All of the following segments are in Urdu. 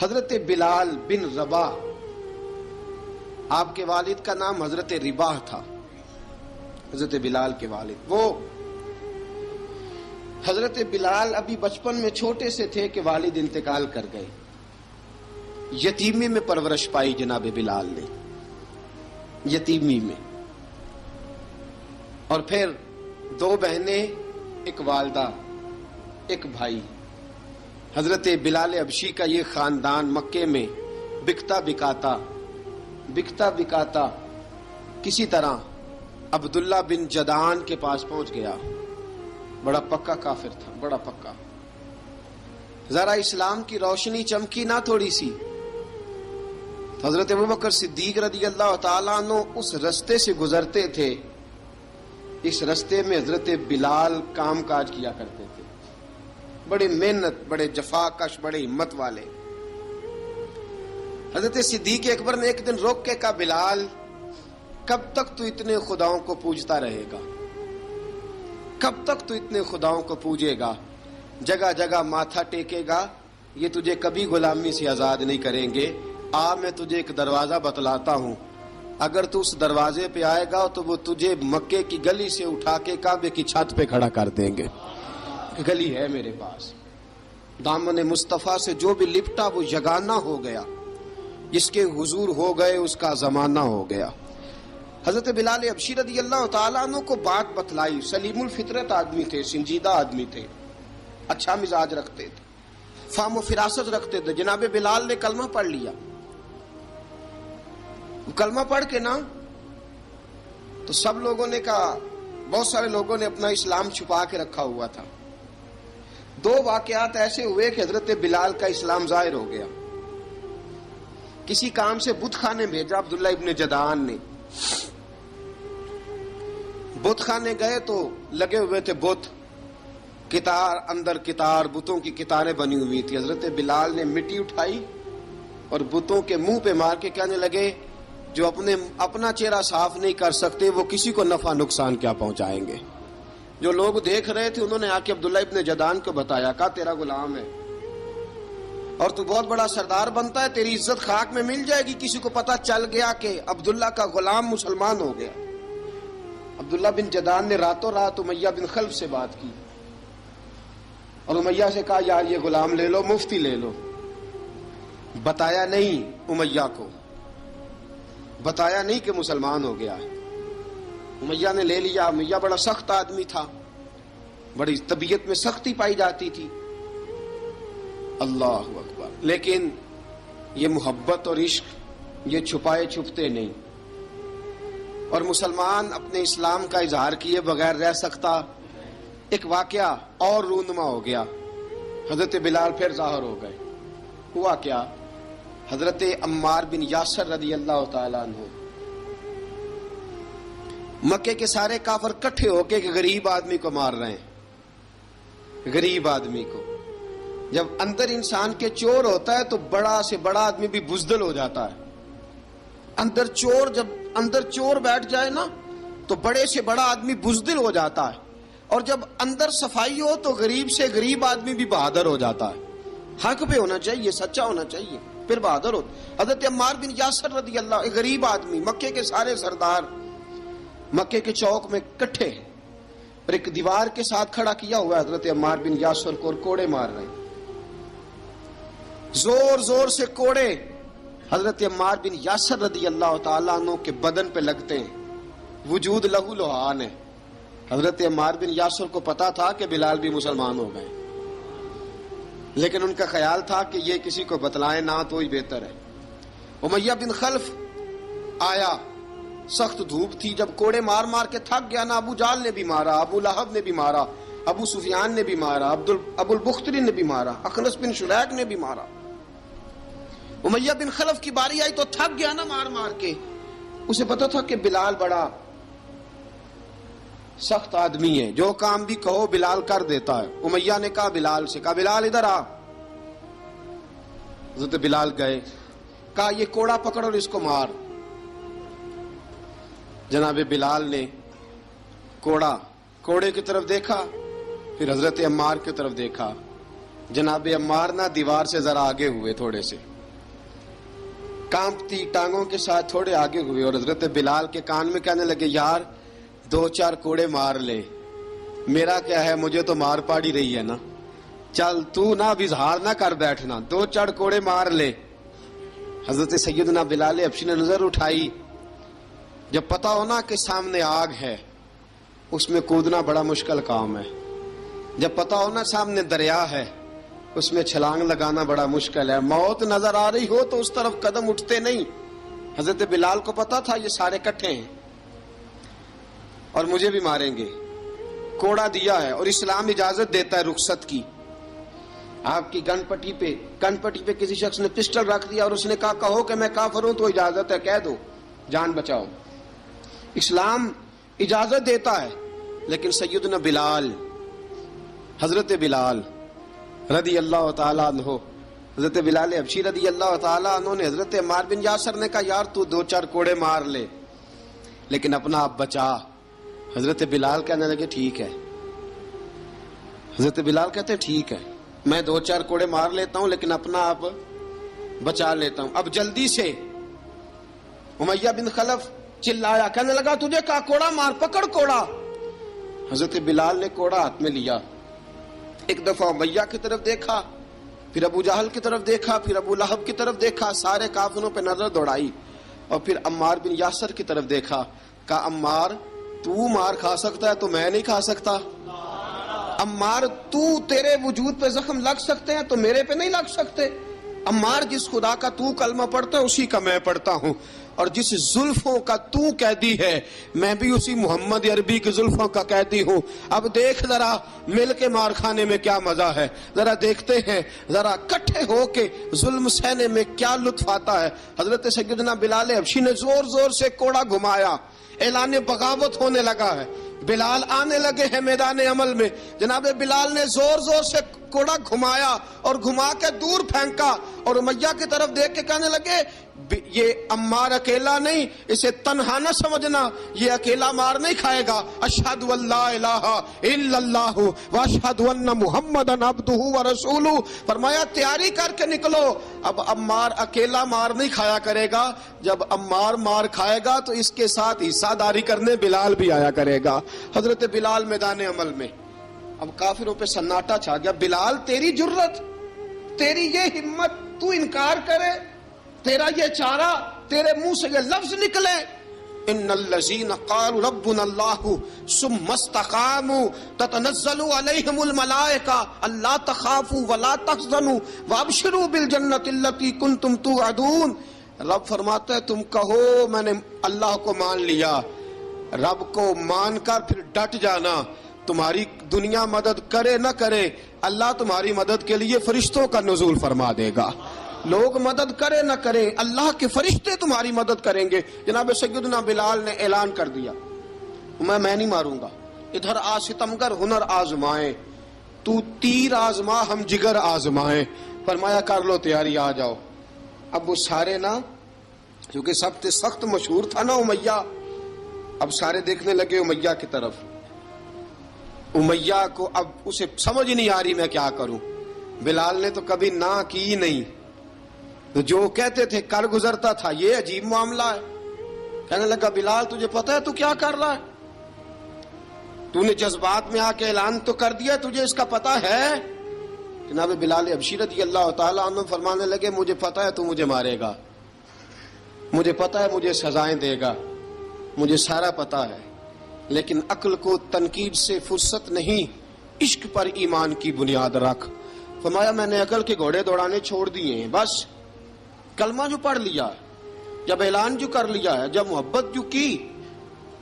حضرت بلال بن رباح، آپ کے والد کا نام حضرت رباح تھا، حضرت بلال کے والد۔ وہ حضرت بلال ابھی بچپن میں چھوٹے سے تھے کہ والد انتقال کر گئے، یتیمی میں پرورش پائی جناب بلال نے، یتیمی میں، اور پھر دو بہنیں، ایک والدہ، ایک بھائی۔ حضرت بلال حبشی کا یہ خاندان مکے میں بکتا بکاتا کسی طرح عبداللہ بن جدعان کے پاس پہنچ گیا۔ بڑا پکا کافر تھا، بڑا پکا۔ ذرا اسلام کی روشنی چمکی نہ تھوڑی سی، حضرت ابوبکر صدیق رضی اللہ تعالیٰ عنہ اس رستے سے گزرتے تھے، اس رستے میں حضرت بلال کام کاج کیا کرتے تھے، بڑے محنت، بڑے جفاکش، بڑے ہمت والے۔ حضرت صدیق اکبر نے ایک دن روک کے کہا، بلال کب تک تو اتنے خداؤں کو پوجتا رہے گا؟ کب تک تو اتنے خداؤں کو پوجے گا، جگہ جگہ ماتھا ٹیکے گا؟ یہ تجھے کبھی غلامی سے آزاد نہیں کریں گے۔ میں تجھے ایک دروازہ بتلاتا ہوں، اگر تو اس دروازے پہ آئے گا تو وہ تجھے مکے کی گلی سے اٹھا کے کعبے کی چھت پہ کھڑا کر دیں گے۔ گلی ہے میرے پاس، دامن مصطفیٰ سے جو بھی لپٹا وہ یگانہ ہو گیا، جس کے حضور ہو گئے اس کا زمانہ ہو گیا۔ حضرت بلال حبشی رضی اللہ تعالیٰ عنہ کو بات بتلائی، سلیم الفطرت آدمی تھے، سنجیدہ آدمی تھے، اچھا مزاج رکھتے تھے، فہم و فراست رکھتے تھے۔ جناب بلال نے کلمہ پڑھ لیا، کلمہ پڑھ کے نا تو سب لوگوں نے کہا، بہت سارے لوگوں نے اپنا اسلام چھپا کے رکھا ہوا تھا۔ دو واقعات ایسے ہوئے کہ حضرت بلال کا اسلام ظاہر ہو گیا۔ کسی کام سے بت خانے بھیجا عبداللہ ابن جدعان نے، بت خانے گئے تو لگے ہوئے تھے بت، کتار اندر کتار، بتوں کی کتاریں بنی ہوئی تھی۔ حضرت بلال نے مٹی اٹھائی اور بتوں کے منہ پہ مار کے کہنے لگے، جو اپنا چہرہ صاف نہیں کر سکتے وہ کسی کو نفع نقصان کیا پہنچائیں گے۔ جو لوگ دیکھ رہے تھے انہوں نے آ کے عبداللہ ابن جدعان کو بتایا، کہا تیرا غلام ہے اور تو بہت بڑا سردار بنتا ہے، تیری عزت خاک میں مل جائے گی کسی کو پتہ چل گیا کہ عبداللہ کا غلام مسلمان ہو گیا۔ عبداللہ بن جدعان نے راتوں رات امیہ بن خلف سے بات کی اور امیہ سے کہا، یار یہ غلام لے لو، مفتی لے لو۔ بتایا نہیں امیہ کو، بتایا نہیں کہ مسلمان ہو گیا ہے۔ امیہ نے لے لیا۔ امیہ بڑا سخت آدمی تھا، بڑی طبیعت میں سختی پائی جاتی تھی، اللہ اکبر، لیکن یہ محبت اور عشق یہ چھپائے چھپتے نہیں، اور مسلمان اپنے اسلام کا اظہار کیے بغیر رہ سکتا۔ ایک واقعہ اور رونما ہو گیا، حضرت بلال پھر ظاہر ہو گئے۔ ہوا کیا؟ حضرت عمار بن یاسر رضی اللہ تعالیٰ عنہ، مکے کے سارے کافر کٹھے ہو کے غریب آدمی کو مار رہے ہیں، غریب آدمی کو۔ جب اندر انسان کے چور ہوتا ہے تو بڑا سے بڑا آدمی بھی بزدل ہو جاتا ہے۔ جب اندر چور بیٹھ جائے نا تو بڑے سے بڑا آدمی بزدل ہو جاتا ہے، اور جب اندر صفائی ہو تو غریب سے غریب آدمی بھی بہادر ہو جاتا ہے۔ حق پہ ہونا چاہیے، سچا ہونا چاہیے، پھر بہادر ہو۔ حضرت عمار بن یاسر رضی اللہ، ایک غریب آدمی، مکے کے سارے سردار مکے کے چوک میں کٹھے ہیں اور ایک دیوار کے ساتھ کھڑا کیا ہوا ہے حضرت عمار بن یاسر کو، اور کوڑے مار رہے ہیں، زور زور سے کوڑے حضرت عمار بن یاسر رضی اللہ تعالیٰ عنہ کے بدن پہ لگتے ہیں، وجود لہو لہان ہے۔ حضرت عمار بن یاسر کو پتا تھا کہ بلال بھی مسلمان ہو گئے، لیکن ان کا خیال تھا کہ یہ کسی کو بتلائیں نہ تو ہی بہتر ہے۔ امیہ بن خلف آیا، سخت دھوپ تھی، جب کوڑے مار مار کے تھک گیا نا، ابو جال نے بھی مارا، ابو لہب نے بھی مارا، ابو سفیان نے بھی مارا، ابو البختری نے بھی مارا، اخنس بن شریک نے بھی مارا۔ امیہ بن خلف کی باری آئی تو تھک گیا نا مار مار کے، اسے پتا تھا کہ بلال بڑا سخت آدمی ہے، جو کام بھی کہو بلال کر دیتا ہے۔ امیہ نے کہا بلال سے، کہا بلال ادھر آ۔ حضرت بلال گئے، کہا یہ کوڑا پکڑ اور اس کو مار۔ جناب بلال نے کوڑے کی طرف دیکھا، پھر حضرت عمار کی طرف دیکھا۔ جناب عمار نہ دیوار سے ذرا آگے ہوئے تھوڑے سے، کانپتی ٹانگوں کے ساتھ تھوڑے آگے ہوئے اور حضرت بلال کے کان میں کہنے لگے یار 2-4 کوڑے مار لے. میرا کیا ہے, مجھے تو مار پاڑی رہی ہے نا, چل تو نہ اب اظہار نہ کر بیٹھنا, 2-4 کوڑے مار لے. حضرت سیدنا بلال حبشی نے نظر اٹھائی. جب پتا ہو نا کہ سامنے آگ ہے اس میں کودنا بڑا مشکل کام ہے. جب پتا ہو نا سامنے دریا ہے اس میں چھلانگ لگانا بڑا مشکل ہے. موت نظر آ رہی ہو تو اس طرف قدم اٹھتے نہیں. حضرت بلال کو پتا تھا یہ سارے کٹھے ہیں اور مجھے بھی ماریں گے. کوڑا دیا ہے اور اسلام اجازت دیتا ہے رخصت کی. آپ کی گن پٹی پہ کسی شخص نے پسٹل رکھ دیا اور اس نے کہا کہو کہ میں کافر ہوں تو اجازت ہے, کہہ دو, جان بچاؤ. اسلام اجازت دیتا ہے. لیکن سیدنا بلال, حضرت بلال رضی اللہ تعالیٰ عنہ, حضرت بلال حبشی رضی اللہ تعالیٰ عنہ نے حضرت عمار بن یاسر نے کہا یار تو 2-4 کوڑے مار لے لیکن اپنا آپ بچا. حضرت بلال کہنے لگے ٹھیک ہے. حضرت بلال کہتے ٹھیک ہے میں 2-4 کوڑے مار لیتا ہوں لیکن اپنا آپ بچا لیتا ہوں. اب جلدی سے امیہ بن خلف چلایا, کہنے لگا تجھے کہا کوڑا مار, پکڑ کوڑا. حضرت بلال نے کوڑا ہاتھ میں لیا, ایک دفعہ امیہ کی طرف دیکھا, پھر ابو جہل کی طرف دیکھا, پھر ابو لہب کی طرف دیکھا, سارے کافروں پہ نظر دوڑائی اور پھر عمار بن یاسر کی طرف دیکھا. کہا عمار تو مار کھا سکتا ہے تو میں نہیں کھا سکتا. عمار تیرے وجود پہ زخم لگ سکتے ہیں تو میرے پہ نہیں لگ سکتے. عمار جس خدا کا تو کلمہ پڑھتا ہے اسی کا میں پڑھتا ہوں, اور جس زلفوں کا تو قیدی ہے میں بھی اسی محمد عربی کی زلفوں کا قیدی ہوں. اب دیکھ ذرا مل کے مار کھانے میں کیا مزہ ہے, ذرا دیکھتے ہیں ذرا کٹھے ہو کے ظلم سہنے میں کیا لطف آتا ہے. حضرت سیدنا بلال حبشی نے زور زور سے کوڑا گھمایا, اعلان بغاوت ہونے لگا ہے. بلال آنے لگے ہیں میدان عمل میں. جناب بلال نے زور زور سے کوڑا گھمایا اور گھما کے دور پھینکا اور امیہ کی طرف دیکھ کے کہنے لگے یہ عمار اکیلا نہیں, اسے تنہا نہ سمجھنا, یہ اکیلا مار نہیں کھائے گا. اشہد ان لا الہ الا اللہ واشہد ان محمدن عبدہ ورسولہ. فرمایا تیاری کر کے نکلو, اب عمار اکیلا مار نہیں کھایا کرے گا, جب عمار مار کھائے گا تو اس کے ساتھ حصہ داری کرنے بلال بھی آیا کرے گا. حضرت بلال میدان عمل میں. اب کافروں پہ سناٹا چھا گیا. بلال تیری جرت, تیری یہ ہمت, تو انکار کرے, تیرا یہ چارہ, تیرے منہ سے یہ لفظ نکلے ان الذین قالوا ربنا اللہ ثم استقاموا تتنزل علیہم الملائکہ الا تخافوا ولا تحزنوا وابشروا بالجنۃ التی کنتم توعدون. رب فرماتا ہے تم کہو میں نے اللہ کو مان لیا, رب کو مان کر پھر ڈٹ جانا. تمہاری دنیا مدد کرے نہ کرے اللہ تمہاری مدد کے لیے فرشتوں کا نزول فرما دے گا. لوگ مدد کرے نہ کرے اللہ کے فرشتے تمہاری مدد کریں گے. جناب سیدنا بلال نے اعلان کر دیا میں نہیں ماروں گا. ادھر آ ستمگر ہنر آزمائیں, تو تیر آزما ہم جگر آزمائیں. فرمایا کر لو تیاری, آ جاؤ. اب وہ سارے نا, کیونکہ سب سے سخت مشہور تھا نا امیہ, اب سارے دیکھنے لگے امیہ کی طرف. امیہ کو اب اسے سمجھ نہیں آ رہی میں کیا کروں. بلال نے تو کبھی نہ کی نہیں, تو جو کہتے تھے کر گزرتا تھا. یہ عجیب معاملہ ہے. کہنے لگا بلال تجھے پتا ہے تو کیا کر رہا ہے, تو نے جذبات میں آ کے اعلان تو کر دیا, تجھے اس کا پتا ہے. جناب بلال حبشی رضی اللہ تعالیٰ عنہ فرمانے لگے مجھے پتا ہے تو مجھے مارے گا, مجھے پتا ہے مجھے سزائیں دے گا, مجھے سارا پتا ہے, لیکن عقل کو تنقید سے فرصت نہیں, عشق پر ایمان کی بنیاد رکھ. فرمایا میں نے عقل کے گھوڑے دوڑانے چھوڑ دیے ہیں, بس کلمہ جو پڑھ لیا, جب اعلان جو کر لیا ہے, جب محبت جو کی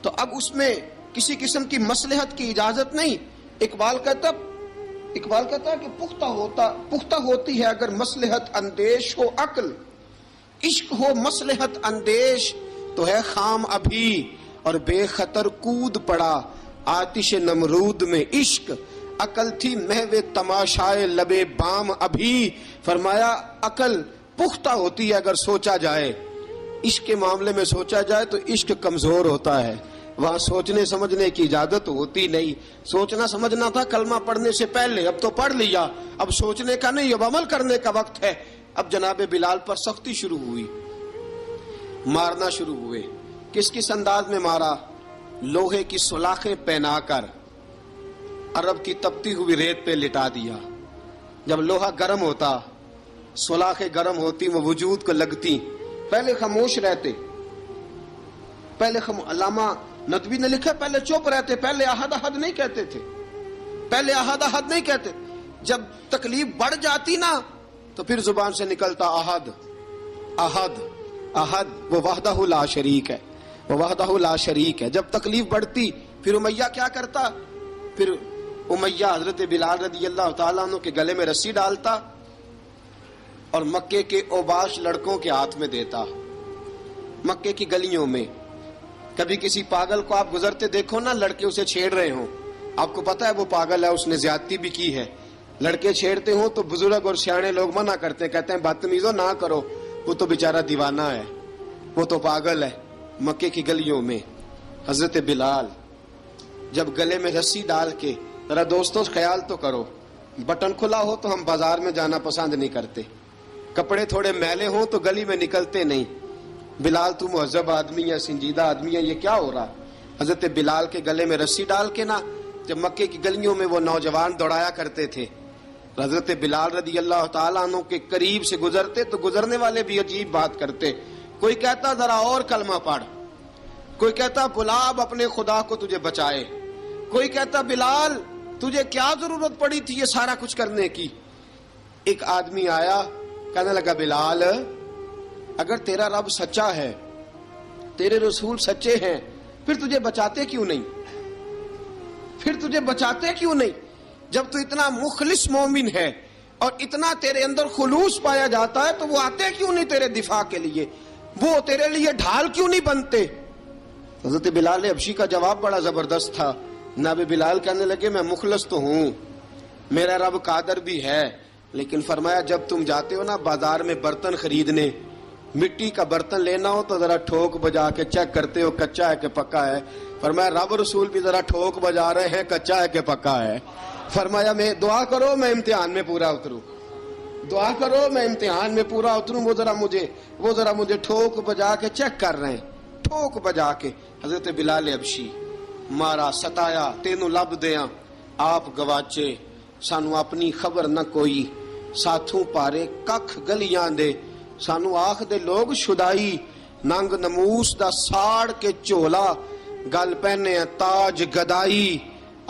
تو اب اس میں کسی قسم کی مصلحت کی اجازت نہیں. اقبال کہتا کہ پختہ ہوتی ہے اگر مصلحت اندیش ہو عقل, عشق ہو مصلحت اندیش تو ہے خام ابھی, اور بے خطر کود پڑا آتش نمرود میں عشق. عقل تھی محو تماشائے لبے بام ابھی. فرمایا عقل پختہ ہوتی ہے اگر سوچا جائے, عشق کے معاملے میں سوچا جائے تو عشق کمزور ہوتا ہے, وہاں سوچنے سمجھنے کی اجازت ہوتی نہیں. سوچنا سمجھنا تھا کلمہ پڑھنے سے پہلے, اب تو پڑھ لیا, اب سوچنے کا نہیں, اب عمل کرنے کا وقت ہے. اب جناب بلال پر سختی شروع ہوئی. مارنا شروع ہوئے. کس کس انداز میں مارا؟ لوہے کی سلاخیں پہنا کر عرب کی تپتی ہوئی ریت پہ لٹا دیا. جب لوہا گرم ہوتا، سلاخیں گرم ہوتی، وہ وجود کو لگتی، پہلے خاموش رہتے. علامہ ندوی نے لکھا پہلے چپ رہتے، پہلے احد احد نہیں کہتے تھے، پہلے احد احد نہیں کہتے. جب تکلیف بڑھ جاتی نا تو پھر زبان سے نکلتا احد احد احد. وہ وحدہ لا شریک ہے، وہ وحدہ لا شریک ہے. جب تکلیف بڑھتی پھر امیہ کیا کرتا؟ پھر امیہ حضرت بلال رضی اللہ تعالیٰ عنہ کے گلے میں رسی ڈالتا اور مکے کے اوباش لڑکوں کے ہاتھ میں دیتا. مکے کی گلیوں میں کبھی کسی پاگل کو آپ گزرتے دیکھو نا، لڑکے اسے چھیڑ رہے ہوں، آپ کو پتا ہے وہ پاگل ہے، اس نے زیادتی بھی کی ہے. لڑکے چھیڑتے ہوں تو بزرگ اور سیانے لوگ منع کرتے ہیں، کہتے ہیں بدتمیزوں نہ کرو، وہ تو بیچارہ دیوانہ ہے، وہ تو پاگل ہے. مکے کی گلیوں میں حضرت بلال جب گلے میں رسی ڈال کے، ذرا دوستوں خیال تو کرو، بٹن کھلا ہو تو ہم بازار میں جانا پسند نہیں کرتے، کپڑے تھوڑے میلے ہوں تو گلی میں نکلتے نہیں. بلال تو مہذب آدمی ہے، سنجیدہ آدمی ہے، یہ کیا ہو رہا؟ حضرت بلال کے گلے میں رسی ڈال کے نا جب مکے کی گلیوں میں وہ نوجوان دوڑایا کرتے تھے، حضرت بلال رضی اللہ تعالیٰ عنہ کے قریب سے گزرتے تو گزرنے والے بھی عجیب بات کرتے. کوئی کہتا ذرا اور کلمہ پڑھ، کوئی کہتا بلا اب اپنے خدا کو تجھے بچائے، کوئی کہتا بلال تجھے کیا ضرورت پڑی تھی یہ سارا کچھ کرنے کی. ایک آدمی آیا کہنے لگا بلال اگر تیرا رب سچا ہے، تیرے رسول سچے ہیں، پھر تجھے بچاتے کیوں نہیں؟ پھر تجھے بچاتے کیوں نہیں؟ جب تو اتنا مخلص مومن ہے اور اتنا تیرے اندر خلوص پایا جاتا ہے تو وہ آتے کیوں نہیں تیرے دفاع کے لیے؟ وہ تیرے لیے ڈھال کیوں نہیں بنتے؟ حضرت بلال حبشی کا جواب بڑا زبردست تھا. جناب بلال کہنے لگے میں مخلص تو ہوں، میرا رب قادر بھی ہے، لیکن فرمایا جب تم جاتے ہو نا بازار میں برتن خریدنے، مٹی کا برتن لینا ہو تو ذرا ٹھوک بجا کے چیک کرتے ہو کچا ہے کہ پکا ہے. فرمایا رب رسول بھی ذرا ٹھوک بجا رہے ہیں کچا ہے کہ پکا ہے. فرمایا میں دعا کرو میں امتحان میں پورا اتروں، دعا کرو میں امتحان میں پورا اتروں. وہ ذرا مجھے ٹھوک بجا کے چیک کر رہے ہیں، ٹھوک بجا کے. حضرت بلال حبشی مارا ستایا تینوں لب دیاں آپ گواچے سانو اپنی خبر نہ کوئی، ساتھوں پارے ککھ گلیاں دے سانو آخ دے لوگ شدائی، ننگ نموس دا ساڑ کے چولا گل پہنے تاج گدائی،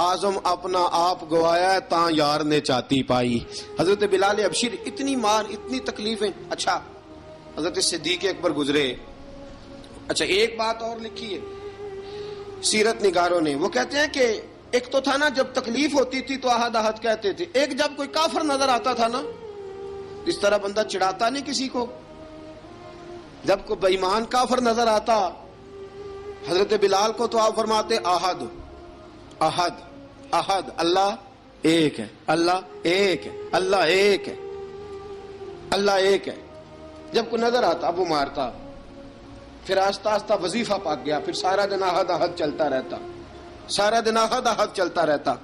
آزم اپنا آپ گوایا تاں یار نے چاتی پائی. حضرت بلال حبشی اتنی مار اتنی تکلیفیں. اچھا حضرت صدیق اکبر گزرے. اچھا ایک بات اور لکھی ہے سیرت نگاروں نے، وہ کہتے ہیں کہ ایک تو تھا نا جب تکلیف ہوتی تھی تو احد احد کہتے تھے، ایک جب کوئی کافر نظر آتا تھا نا اس طرح بندہ چڑھاتا نہیں کسی کو، جب کوئی بے ایمان کافر نظر آتا حضرت بلال کو تو آپ فرماتے احد احد احد، اللہ ایک ہے، اللہ ایک ہے، اللہ ایک ہے، اللہ ایک ہے. جب کوئی نظر آتا اب وہ مارتا، پھر آہستہ آہستہ وظیفہ پاک گیا، پھر سارا دن احد احد چلتا رہتا، سارا دن احد احد چلتا رہتا.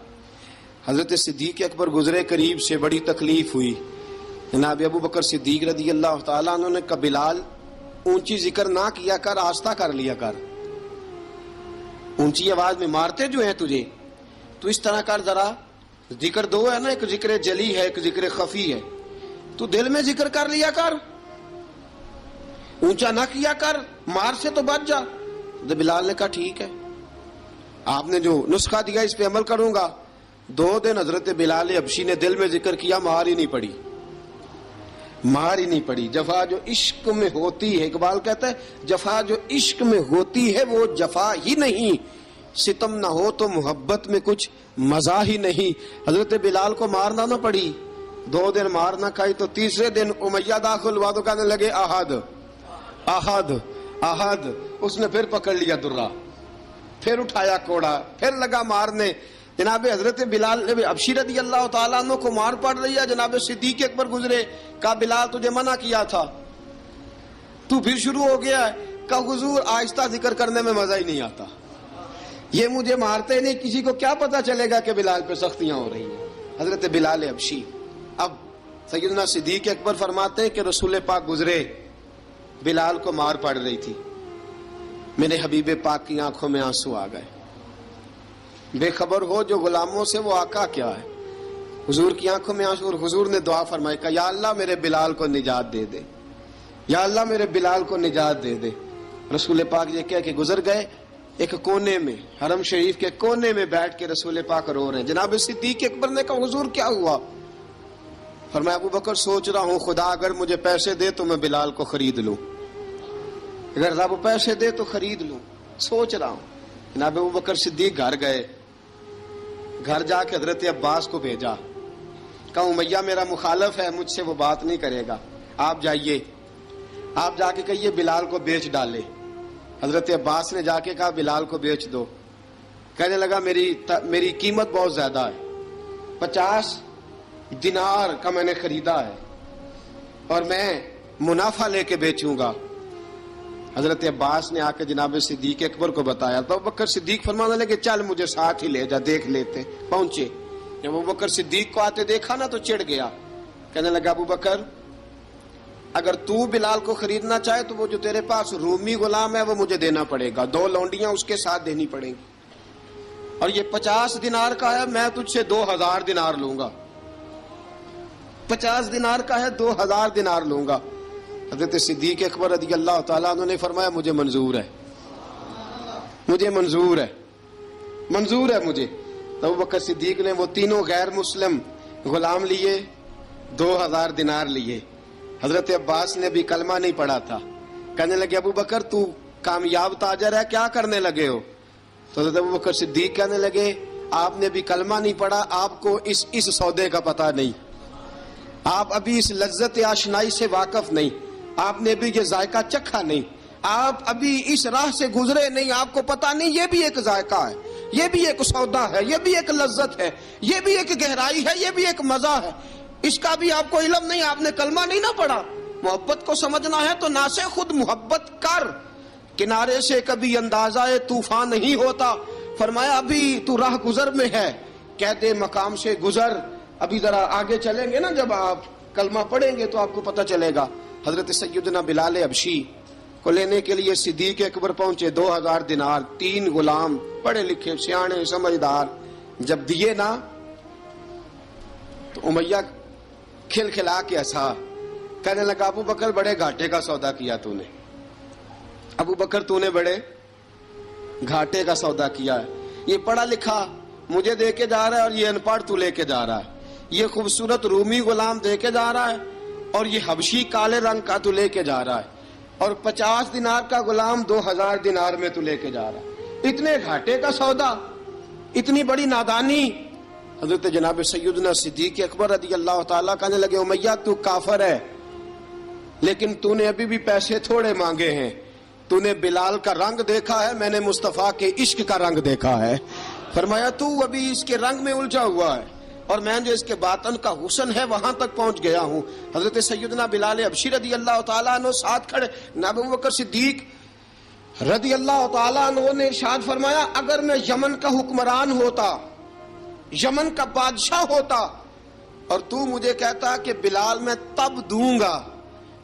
حضرت صدیق اکبر گزرے قریب سے، بڑی تکلیف ہوئی. جناب ابو بکر صدیق رضی اللہ تعالیٰ عنہ نے کہا بلال اونچی ذکر نہ کیا کر، آہستہ کر لیا کر، اونچی آواز میں مارتے جو ہیں تجھے تو اس طرح کر، ذرا ذکر دو ہے نا، ایک ذکر جلی ہے ایک ذکر خفی ہے، تو دل میں ذکر کر لیا کر، اونچا نہ کیا کر، مار سے تو بچ جا. تو بلال نے کہا ٹھیک ہے، آپ نے جو نسخہ دیا اس پہ عمل کروں گا. 2 دن حضرت بلال حبشی نے دل میں ذکر کیا، مار ہی نہیں پڑی، مار ہی نہیں پڑی. جفا جو عشق میں ہوتی ہے، اقبال کہتا ہے جفا جو عشق میں ہوتی ہے وہ جفا ہی نہیں، ستم نہ ہو تو محبت میں کچھ مزہ ہی نہیں. حضرت بلال کو مارنا نہ پڑی، 2 دن مار نہ کھائی تو تیسرے دن امیہ داخل ہوا تو کہنے لگے احد احد احد. اس نے پھر پکڑ لیا درہ، پھر اٹھایا کوڑا، پھر لگا مارنے. جناب حضرت بلال حبشی رضی اللہ تعالیٰ عنہ کو مار پڑ رہی ہے. جناب صدیق اکبر گزرے، کہا بلال تجھے منع کیا تھا، تو پھر شروع ہو گیا ہے. کہا حضور آہستہ ذکر کرنے میں مزہ ہی نہیں آتا، یہ مجھے مارتے نہیں، کسی کو کیا پتا چلے گا کہ بلال پہ سختیاں ہو رہی ہیں. حضرت بلال حبشی. اب سیدنا صدیق اکبر فرماتے ہیں کہ رسول پاک گزرے بلال کو مار پڑ رہی تھی. میرے حبیب پاک کی آنکھوں میں آنسو آ گئے. بے خبر ہو جو غلاموں سے وہ آقا کیا ہے. حضور کی آنکھوں میں آنسو, اور حضور نے دعا فرمائی کہ یا اللہ میرے بلال کو نجات دے دے, یا اللہ میرے بلال کو نجات دے دے. رسول پاک یہ کہہ کے گزر گئے. ایک کونے میں, حرم شریف کے کونے میں بیٹھ کے رسول پاک رو رہے ہیں. جناب صدیق اکبر نے کہا حضور کیا ہوا؟ فرمایا ابو بکر سوچ رہا ہوں خدا اگر مجھے پیسے دے تو میں بلال کو خرید لوں, اگر رب پیسے دے تو خرید لوں, سوچ رہا ہوں. جناب ابو بکر صدیق گھر گئے. گھر جا کے حضرت عباس کو بھیجا, کہا امیہ میرا مخالف ہے, مجھ سے وہ بات نہیں کرے گا, آپ جائیے, آپ جا کے کہیے بلال کو بیچ ڈالے. حضرت عباس نے جا کے کہا بلال کو بیچ دو. کہنے لگا میری قیمت بہت زیادہ ہے, 50 دینار کا میں نے خریدا ہے اور میں منافع لے کے بیچوں گا. حضرت عباس نے آ کے جناب صدیق اکبر کو بتایا تو ابو بکر صدیق فرمانے لگے چل مجھے ساتھ ہی لے جا, دیکھ لیتے. پہنچے, جب ابو بکر صدیق کو آتے دیکھا نا تو چڑ گیا. کہنے لگا ابو بکر اگر تو بلال کو خریدنا چاہے تو وہ جو تیرے پاس رومی غلام ہے وہ مجھے دینا پڑے گا, 2 لونڈیاں اس کے ساتھ دینی پڑیں گی, اور یہ 50 دینار کا ہے, میں تجھ سے 2000 دینار لوں گا. 50 دینار کا ہے, 2000 دینار لوں گا. حضرت صدیق اکبر رضی اللہ تعالیٰ عنہ نے فرمایا مجھے منظور ہے, مجھے منظور ہے, منظور ہے مجھے. تو ابو بکر صدیق نے وہ تینوں غیر مسلم غلام لیے, 2000 دینار لیے. حضرت عباس نے بھی کلمہ نہیں پڑھا تھا. کہنے لگے ابو بکر تو کامیاب تاجر ہے, کیا کرنے لگے ہو؟ تو حضرت ابو بکر صدیق کہنے لگے آپ نے بھی کلمہ نہیں پڑھا, آپ کو اس سودے کا پتہ نہیں, آپ ابھی اس لذت آشنائی سے واقف نہیں, آپ نے بھی یہ ذائقہ چکھا نہیں, آپ ابھی اس راہ سے گزرے نہیں, آپ کو پتہ نہیں یہ بھی ایک ذائقہ ہے, یہ بھی ایک سودا ہے, یہ بھی ایک لذت ہے, یہ بھی ایک گہرائی ہے, یہ بھی ایک مزہ ہے, اس کا بھی آپ کو علم نہیں, آپ نے کلمہ نہیں نہ پڑھا. محبت کو سمجھنا ہے تو نہ سے خود محبت کر, کنارے سے کبھی اندازہ طوفان نہیں ہوتا. فرمایا ابھی تو راہ گزر میں ہے, کہہ دے مقام سے گزر. ابھی ذرا آگے چلیں گے نا, جب آپ کلمہ پڑھیں گے تو آپ کو پتہ چلے گا. حضرت سیدنا بلال حبشی کو لینے کے لیے صدیق اکبر پہنچے. 2000 دینار, 3 غلام پڑھے لکھے سیانے سمجھدار. جب دیے نا تو امیہ کھل کھلا کے ہنسا. کہنے لگا ابو بکر بڑے گھاٹے کا سودا کیا تو نے, ابو بکر تو نے بڑے گھاٹے کا سودا کیا ہے. یہ پڑھا لکھا مجھے دے کے جا رہا ہے اور یہ ان پڑھ تو لے کے جا رہا ہے. یہ خوبصورت رومی غلام دے کے جا رہا ہے اور یہ حبشی کالے رنگ کا تو لے کے جا رہا ہے, اور 50 دینار کا غلام 2000 دینار میں تو لے کے جا رہا ہے. اتنے گھاٹے کا سودا, اتنی بڑی نادانی. حضرت جناب سیدنا صدیق اکبر رضی اللہ تعالیٰ کہنے لگے امیہ تو کافر ہے, لیکن تو نے ابھی بھی پیسے تھوڑے مانگے ہیں. تو نے بلال کا رنگ دیکھا ہے, میں نے مصطفیٰ کے عشق کا رنگ دیکھا ہے. فرمایا تو ابھی اس کے رنگ میں الجھا ہوا ہے, اور میں جو اس کے باطن کا حسن ہے وہاں تک پہنچ گیا ہوں. حضرت سیدنا بلال حبشی رضی اللہ تعالیٰ عنہ ساتھ کھڑے. ابو بکر صدیق رضی اللہ تعالیٰ عنہ نے ارشاد فرمایا اگر میں یمن کا حکمران ہوتا, یمن کا بادشاہ ہوتا, اور تو مجھے کہتا کہ بلال میں تب دوں گا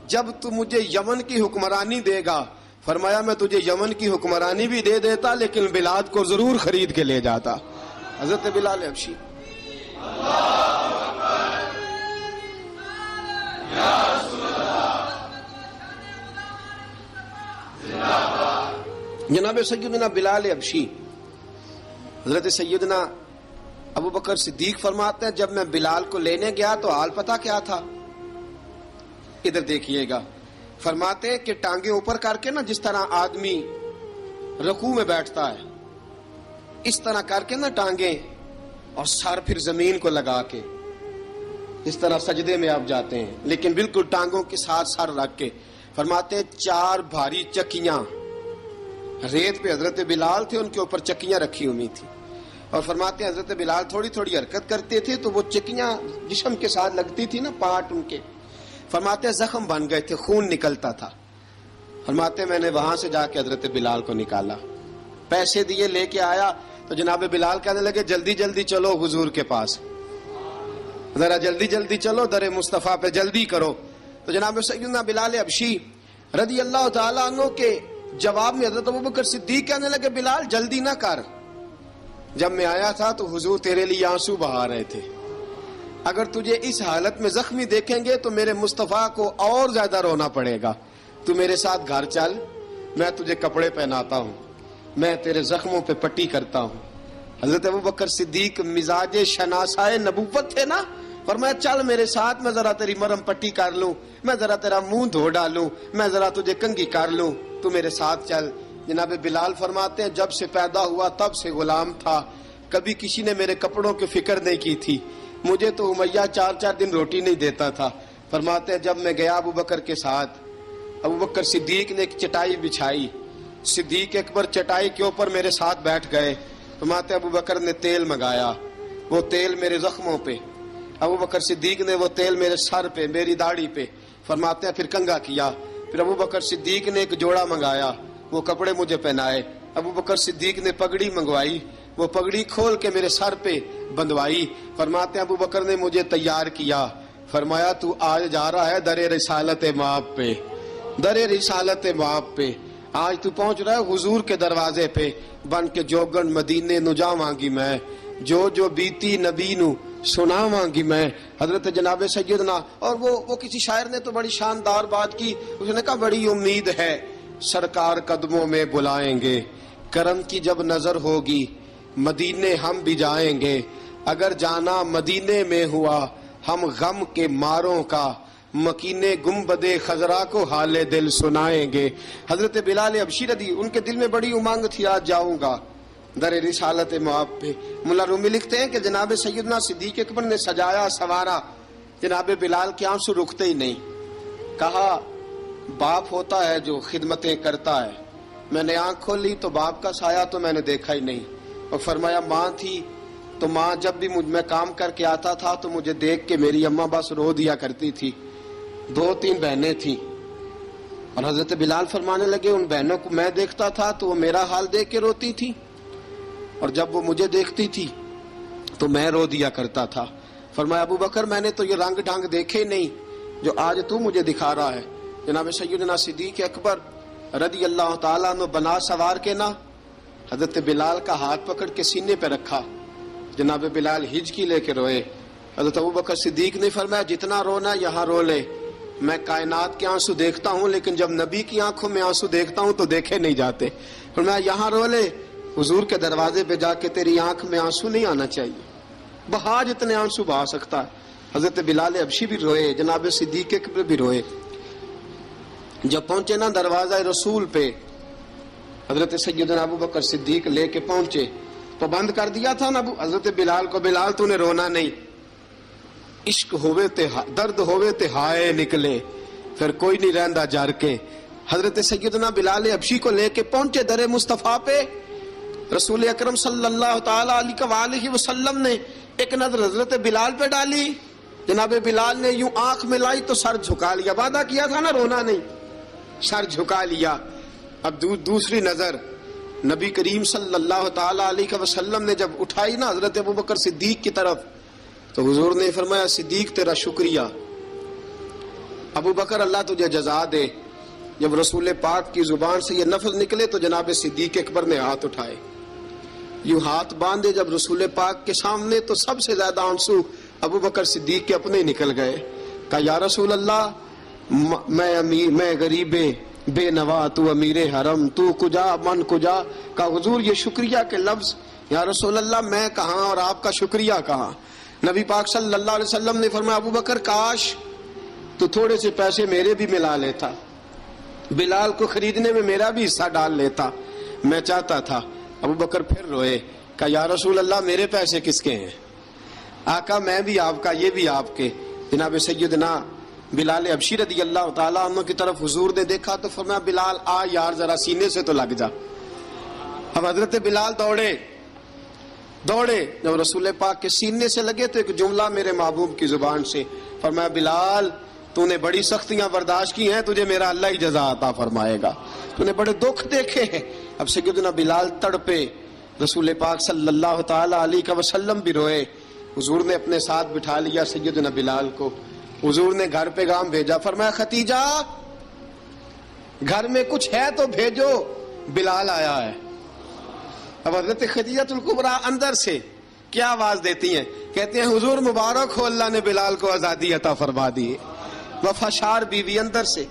جب تو مجھے یمن کی حکمرانی دے گا, فرمایا میں تجھے یمن کی حکمرانی بھی دے دیتا لیکن بلال کو ضرور خرید کے لے جاتا. حضرت بلال حبشی جناب سیدنا بلال حبشی. حضرت سیدنا ابو بکر صدیق فرماتے ہیں جب میں بلال کو لینے گیا تو حال پتہ کیا تھا؟ ادھر دیکھیے گا. فرماتے کہ ٹانگیں اوپر کر کے نا, جس طرح آدمی رکوع میں بیٹھتا ہے اس طرح کر کے نا ٹانگیں, اور سر پھر زمین کو لگا کے اس طرح سجدے میں آپ جاتے ہیں, لیکن بالکل ٹانگوں کے ساتھ سر رکھ کے. فرماتے 4 بھاری چکیاں ریت پہ حضرت بلال تھے, ان کے اوپر چکیاں رکھی ہوئی تھی, اور فرماتے حضرت بلال تھوڑی تھوڑی حرکت کرتے تھے تو وہ چکیاں جسم کے ساتھ لگتی تھی نا, پارٹ ان کے. فرماتے زخم بن گئے تھے, خون نکلتا تھا. فرماتے میں نے وہاں سے جا کے حضرت بلال کو نکالا, پیسے دیے, لے کے آیا تو جناب بلال کہنے لگے جلدی جلدی چلو حضور کے پاس, ذرا جلدی جلدی چلو, در مصطفیٰ پہ جلدی کرو. تو جناب سیدنا بلال حبشی رضی اللہ تعالیٰ عنہ کے جواب میں حضرت ابوبکر صدیق کہنے لگے بلال جلدی نہ کر، جب میں آیا تھا تو حضور تیرے لیے آنسو بہا رہے تھے، اگر تجھے اس حالت میں زخمی دیکھیں گے تو میرے مصطفیٰ کو اور زیادہ رونا پڑے گا، تو میرے ساتھ گھر چل، میں تجھے کپڑے پہناتا ہوں، میں تیرے زخموں پہ پٹی کرتا ہوں۔ حضرت ابوبکر صدیق مزاج شناسائے نبوت تھے نا، فرمایا چل میرے ساتھ، میں ذرا تیری مرم پٹی کر لوں، میں ذرا تیرا منہ دھو ڈالوں، میں ذرا تجھے کنگھی کر لوں، تو میرے ساتھ چل۔ جناب بلال فرماتے ہیں جب سے پیدا ہوا تب سے غلام تھا، کبھی کسی نے میرے کپڑوں کی فکر نہیں کی تھی، مجھے تو امیہ 4 دن روٹی نہیں دیتا تھا۔ فرماتے ہیں جب میں گیا ابوبکر کے ساتھ، ابوبکر صدیق نے ایک چٹائی بچھائی، صدیق اکبر چٹائی کے اوپر میرے ساتھ بیٹھ گئے۔ فرماتے ہیں ابوبکر نے تیل منگایا، وہ تیل میرے زخموں پہ، ابوبکر صدیق نے وہ تیل میرے سر پہ، میری داڑھی پہ، فرماتے ہیں پھر کنگھا کیا، پھر ابوبکر صدیق نے ایک جوڑا منگایا، وہ کپڑے مجھے پہنائے، ابوبکر صدیق نے پگڑی منگوائی، وہ پگڑی کھول کے میرے سر پہ بندھوائی۔ فرماتے ہیں ابوبکر نے مجھے تیار کیا، فرمایا تو آج جا رہا ہے در رسالت مآب پہ، در رسالت مآب پہ، آج تو پہنچ رہا ہے حضور کے دروازے پہ، بن کے جوگن مدینے نو جاواں گی میں، جو بیتی نبی نو سناواں گی میں۔ حضرت جناب سیدنا، اور وہ کسی شاعر نے تو بڑی شاندار بات کی، اس نے کہا بڑی امید ہے سرکار قدموں میں بلائیں گے، کرم کی جب نظر ہوگی مدینے ہم بھی جائیں گے، اگر جانا مدینے میں ہوا ہم غم کے ماروں کا، مکینے گنبد خضرا کو حال دل سنائیں گے۔ حضرت بلال حبشی رضی، ان کے دل میں بڑی امنگ تھی آج جاؤں گا در رسالت مآب پہ۔ ملا رومی لکھتے ہیں کہ جناب سیدنا صدیق اکبر نے سجایا سوارا، جناب بلال کے آنسو رکتے ہی نہیں، کہا باپ ہوتا ہے جو خدمتیں کرتا ہے، میں نے آنکھ کھولی تو باپ کا سایہ تو میں نے دیکھا ہی نہیں، اور فرمایا ماں تھی تو ماں جب بھی میں کام کر کے آتا تھا تو مجھے دیکھ کے میری اماں بس رو دیا کرتی تھی، 2-3 بہنیں تھیں، اور حضرت بلال فرمانے لگے ان بہنوں کو میں دیکھتا تھا تو وہ میرا حال دیکھ کے روتی تھی، اور جب وہ مجھے دیکھتی تھی تو میں رو دیا کرتا تھا۔ فرمایا ابوبکر میں نے تو یہ رنگ ڈھنگ دیکھے نہیں جو آج تو مجھے دکھا رہا ہے۔ جناب سیدنا صدیق اکبر رضی اللہ تعالیٰ عنہ بنا سوار کے نا حضرت بلال کا ہاتھ پکڑ کے سینے پہ رکھا، جناب بلال ہچکی لے کے روئے۔ حضرت ابوبکر صدیق نے فرمایا جتنا رونا یہاں رو لے، میں کائنات کے آنسو دیکھتا ہوں لیکن جب نبی کی آنکھوں میں آنسو دیکھتا ہوں تو دیکھے نہیں جاتے، فرمایا یہاں رو لے، حضور کے دروازے پہ جا کے تیری آنکھ میں آنسو نہیں آنا چاہیے، بہا جتنے آنسو بہا سکتا ہے۔ حضرت بلال حبشی بھی روئے، جناب صدیق اکبر بھی روئے۔ جب پہنچے نا دروازہ رسول پہ، حضرت سیدنا ابوبکر صدیق لے کے پہنچے تو بند کر دیا تھا نا حضرت بلال کو، بلال تو نے رونا نہیں، عشق ہوئے تے درد ہوئے تے ہائے نکلے، پھر کوئی نہیں رہندا جر کے۔ حضرت سیدنا بلال حبشی کو لے کے پہنچے در مصطفیٰ پہ، رسول اکرم صلی اللہ تعالی علیہ وسلم نے ایک نظر حضرت بلال پہ ڈالی، جناب بلال نے یوں آنکھ میں لائی تو سر جھکا لیا، وعدہ کیا تھا نا رونا نہیں، سر جھکا لیا۔ اب دوسری نظر نبی کریم صلی اللہ تعالی علیہ وسلم نے جب اٹھائی نا حضرت ابوبکر صدیق کی طرف تو حضور نے فرمایا صدیق تیرا شکریہ، ابوبکر اللہ تجھے جزا دے۔ جب رسول پاک کی زبان سے یہ لفظ نکلے تو جناب صدیق اکبر نے ہاتھ اٹھائے، یوں ہاتھ باندھے جب رسول پاک کے سامنے تو سب سے زیادہ آنسو ابوبکر صدیق کے اپنے نکل گئے۔ کہا یا رسول اللہ میں غریب بے نوا، تو امیر حرم، تو کجا من کجا۔ کہا حضور یہ شکریہ کے لفظ، یا رسول اللہ میں کہاں اور آپ کا شکریہ کہاں۔ نبی پاک صلی اللہ علیہ وسلم نے فرمایا ابوبکر کاش تو تھوڑے سے پیسے میرے بھی ملا لیتا، بلال کو خریدنے میں میرا بھی حصہ ڈال لیتا، میں چاہتا تھا۔ ابوبکر پھر روئے، کہا یا رسول اللہ میرے پیسے کس کے ہیں؟ آقا میں بھی آپ کا، یہ بھی آپ کے۔ جناب سیدنا بلال حبشی رضی اللہ تعالیٰ عنہ کی طرف حضور نے دیکھا تو فرمایا بلال آ یار ذرا سینے سے تو لگ جا۔ اب حضرت بلال دوڑے، جب رسول پاک کے سینے سے لگے تو ایک جملہ میرے محبوب کی زبان سے، فرمایا بلال تو نے بڑی سختیاں برداشت کی ہیں، تجھے میرا اللہ ہی جزا عطا فرمائے گا، تو نے بڑے دکھ دیکھے ہیں۔ اب سیدنا بلال تڑپے، رسول پاک صلی اللہ تعالی علیہ وسلم بھی روئے۔ حضور نے اپنے ساتھ بٹھا لیا سیدنا بلال کو، حضور نے گھر پیغام بھیجا، فرمایا ختیجہ گھر میں کچھ ہے تو بھیجو، بلال آیا ہے۔ اب حضرت خدیجہ الکبریٰ اندر سے کیا آواز دیتی ہیں؟ کہتے ہیں حضور مبارک ہو، اللہ نے بلال کو آزادی عطا فرما دی۔ وفاشار بیوی اندر سے۔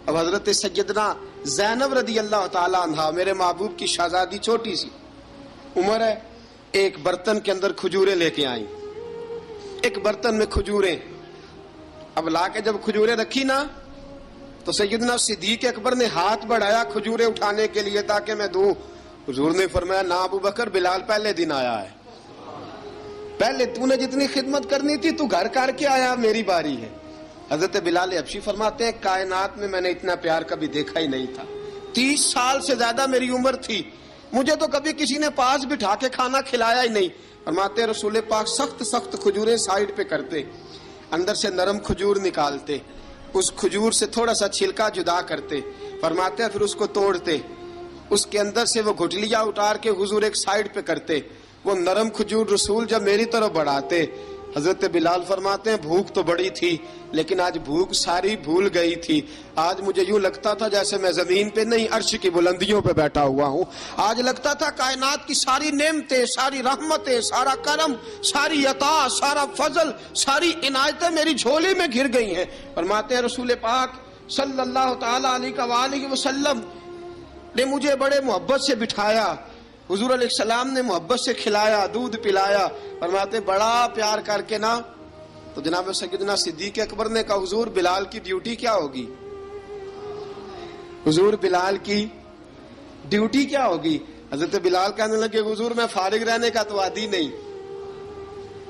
اب حضرت سیدنا زینب رضی اللہ تعالی عنہا، میرے محبوب کی شہزادی، چھوٹی سی عمر ہے، ایک برتن کے اندر کھجوریں لے کے آئیں، ایک برتن میں کھجوریں۔ اب لا کے جب کھجوریں رکھی نا تو سیدنا صدیق اکبر نے ہاتھ بڑھایا کھجوریں اٹھانے کے لیے تاکہ میں دوں۔ حضور نے فرمایا نہ ابو بکر، بلال پہلے دن آیا ہے، پہلے تو نے جتنی خدمت کرنی تھی تو گھر کر کے آیا، میری باری ہے۔ حضرت بلال حبشی فرماتے ہیں کائنات میں نے اتنا پیار کبھی دیکھا ہی نہیں تھا۔ 30 سال سے زیادہ میری عمر تھی، مجھے تو کبھی کسی نے پاس بٹھا کے کھانا کھلایا ہی نہیں۔ فرماتے ہیں رسول پاک سخت سخت کھجوریں سائیڈ پہ کرتے، اندر سے نرم کھجور نکالتے، اس کھجور سے تھوڑا سا چھلکا جدا کرتے، فرماتے ہیں پھر اس کو توڑتے، اس کے اندر سے وہ گھٹلیاں اتار کے حضور ایک سائیڈ پہ کرتے، وہ نرم کھجور رسول جب میری طرف بڑھاتے، حضرت بلال فرماتے ہیں بھوک تو بڑی تھی لیکن آج بھوک ساری بھول گئی تھی۔ آج مجھے یوں لگتا تھا جیسے میں زمین پہ نہیں عرش کی بلندیوں پہ بیٹھا ہوا ہوں۔ آج لگتا تھا کائنات کی ساری نعمتیں، ساری رحمتیں، سارا کرم، ساری عطا، سارا فضل، ساری عنایتیں میری جھولی میں گر گئی ہیں۔ فرماتے ہیں رسول پاک صلی اللہ تعالی علیہ وآلہ وسلم نے مجھے بڑے محبت سے بٹھایا، حضور علیہ السلام نے محبت سے کھلایا، دودھ پلایا۔ فرماتے بڑا پیار کر کے نا تو جناب سیدنا صدیق اکبر نے کہا حضور بلال کی ڈیوٹی کیا ہوگی؟ حضور بلال کی ڈیوٹی کیا ہوگی؟ حضرت بلال کہنے لگے حضور میں فارغ رہنے کا تو عادی نہیں،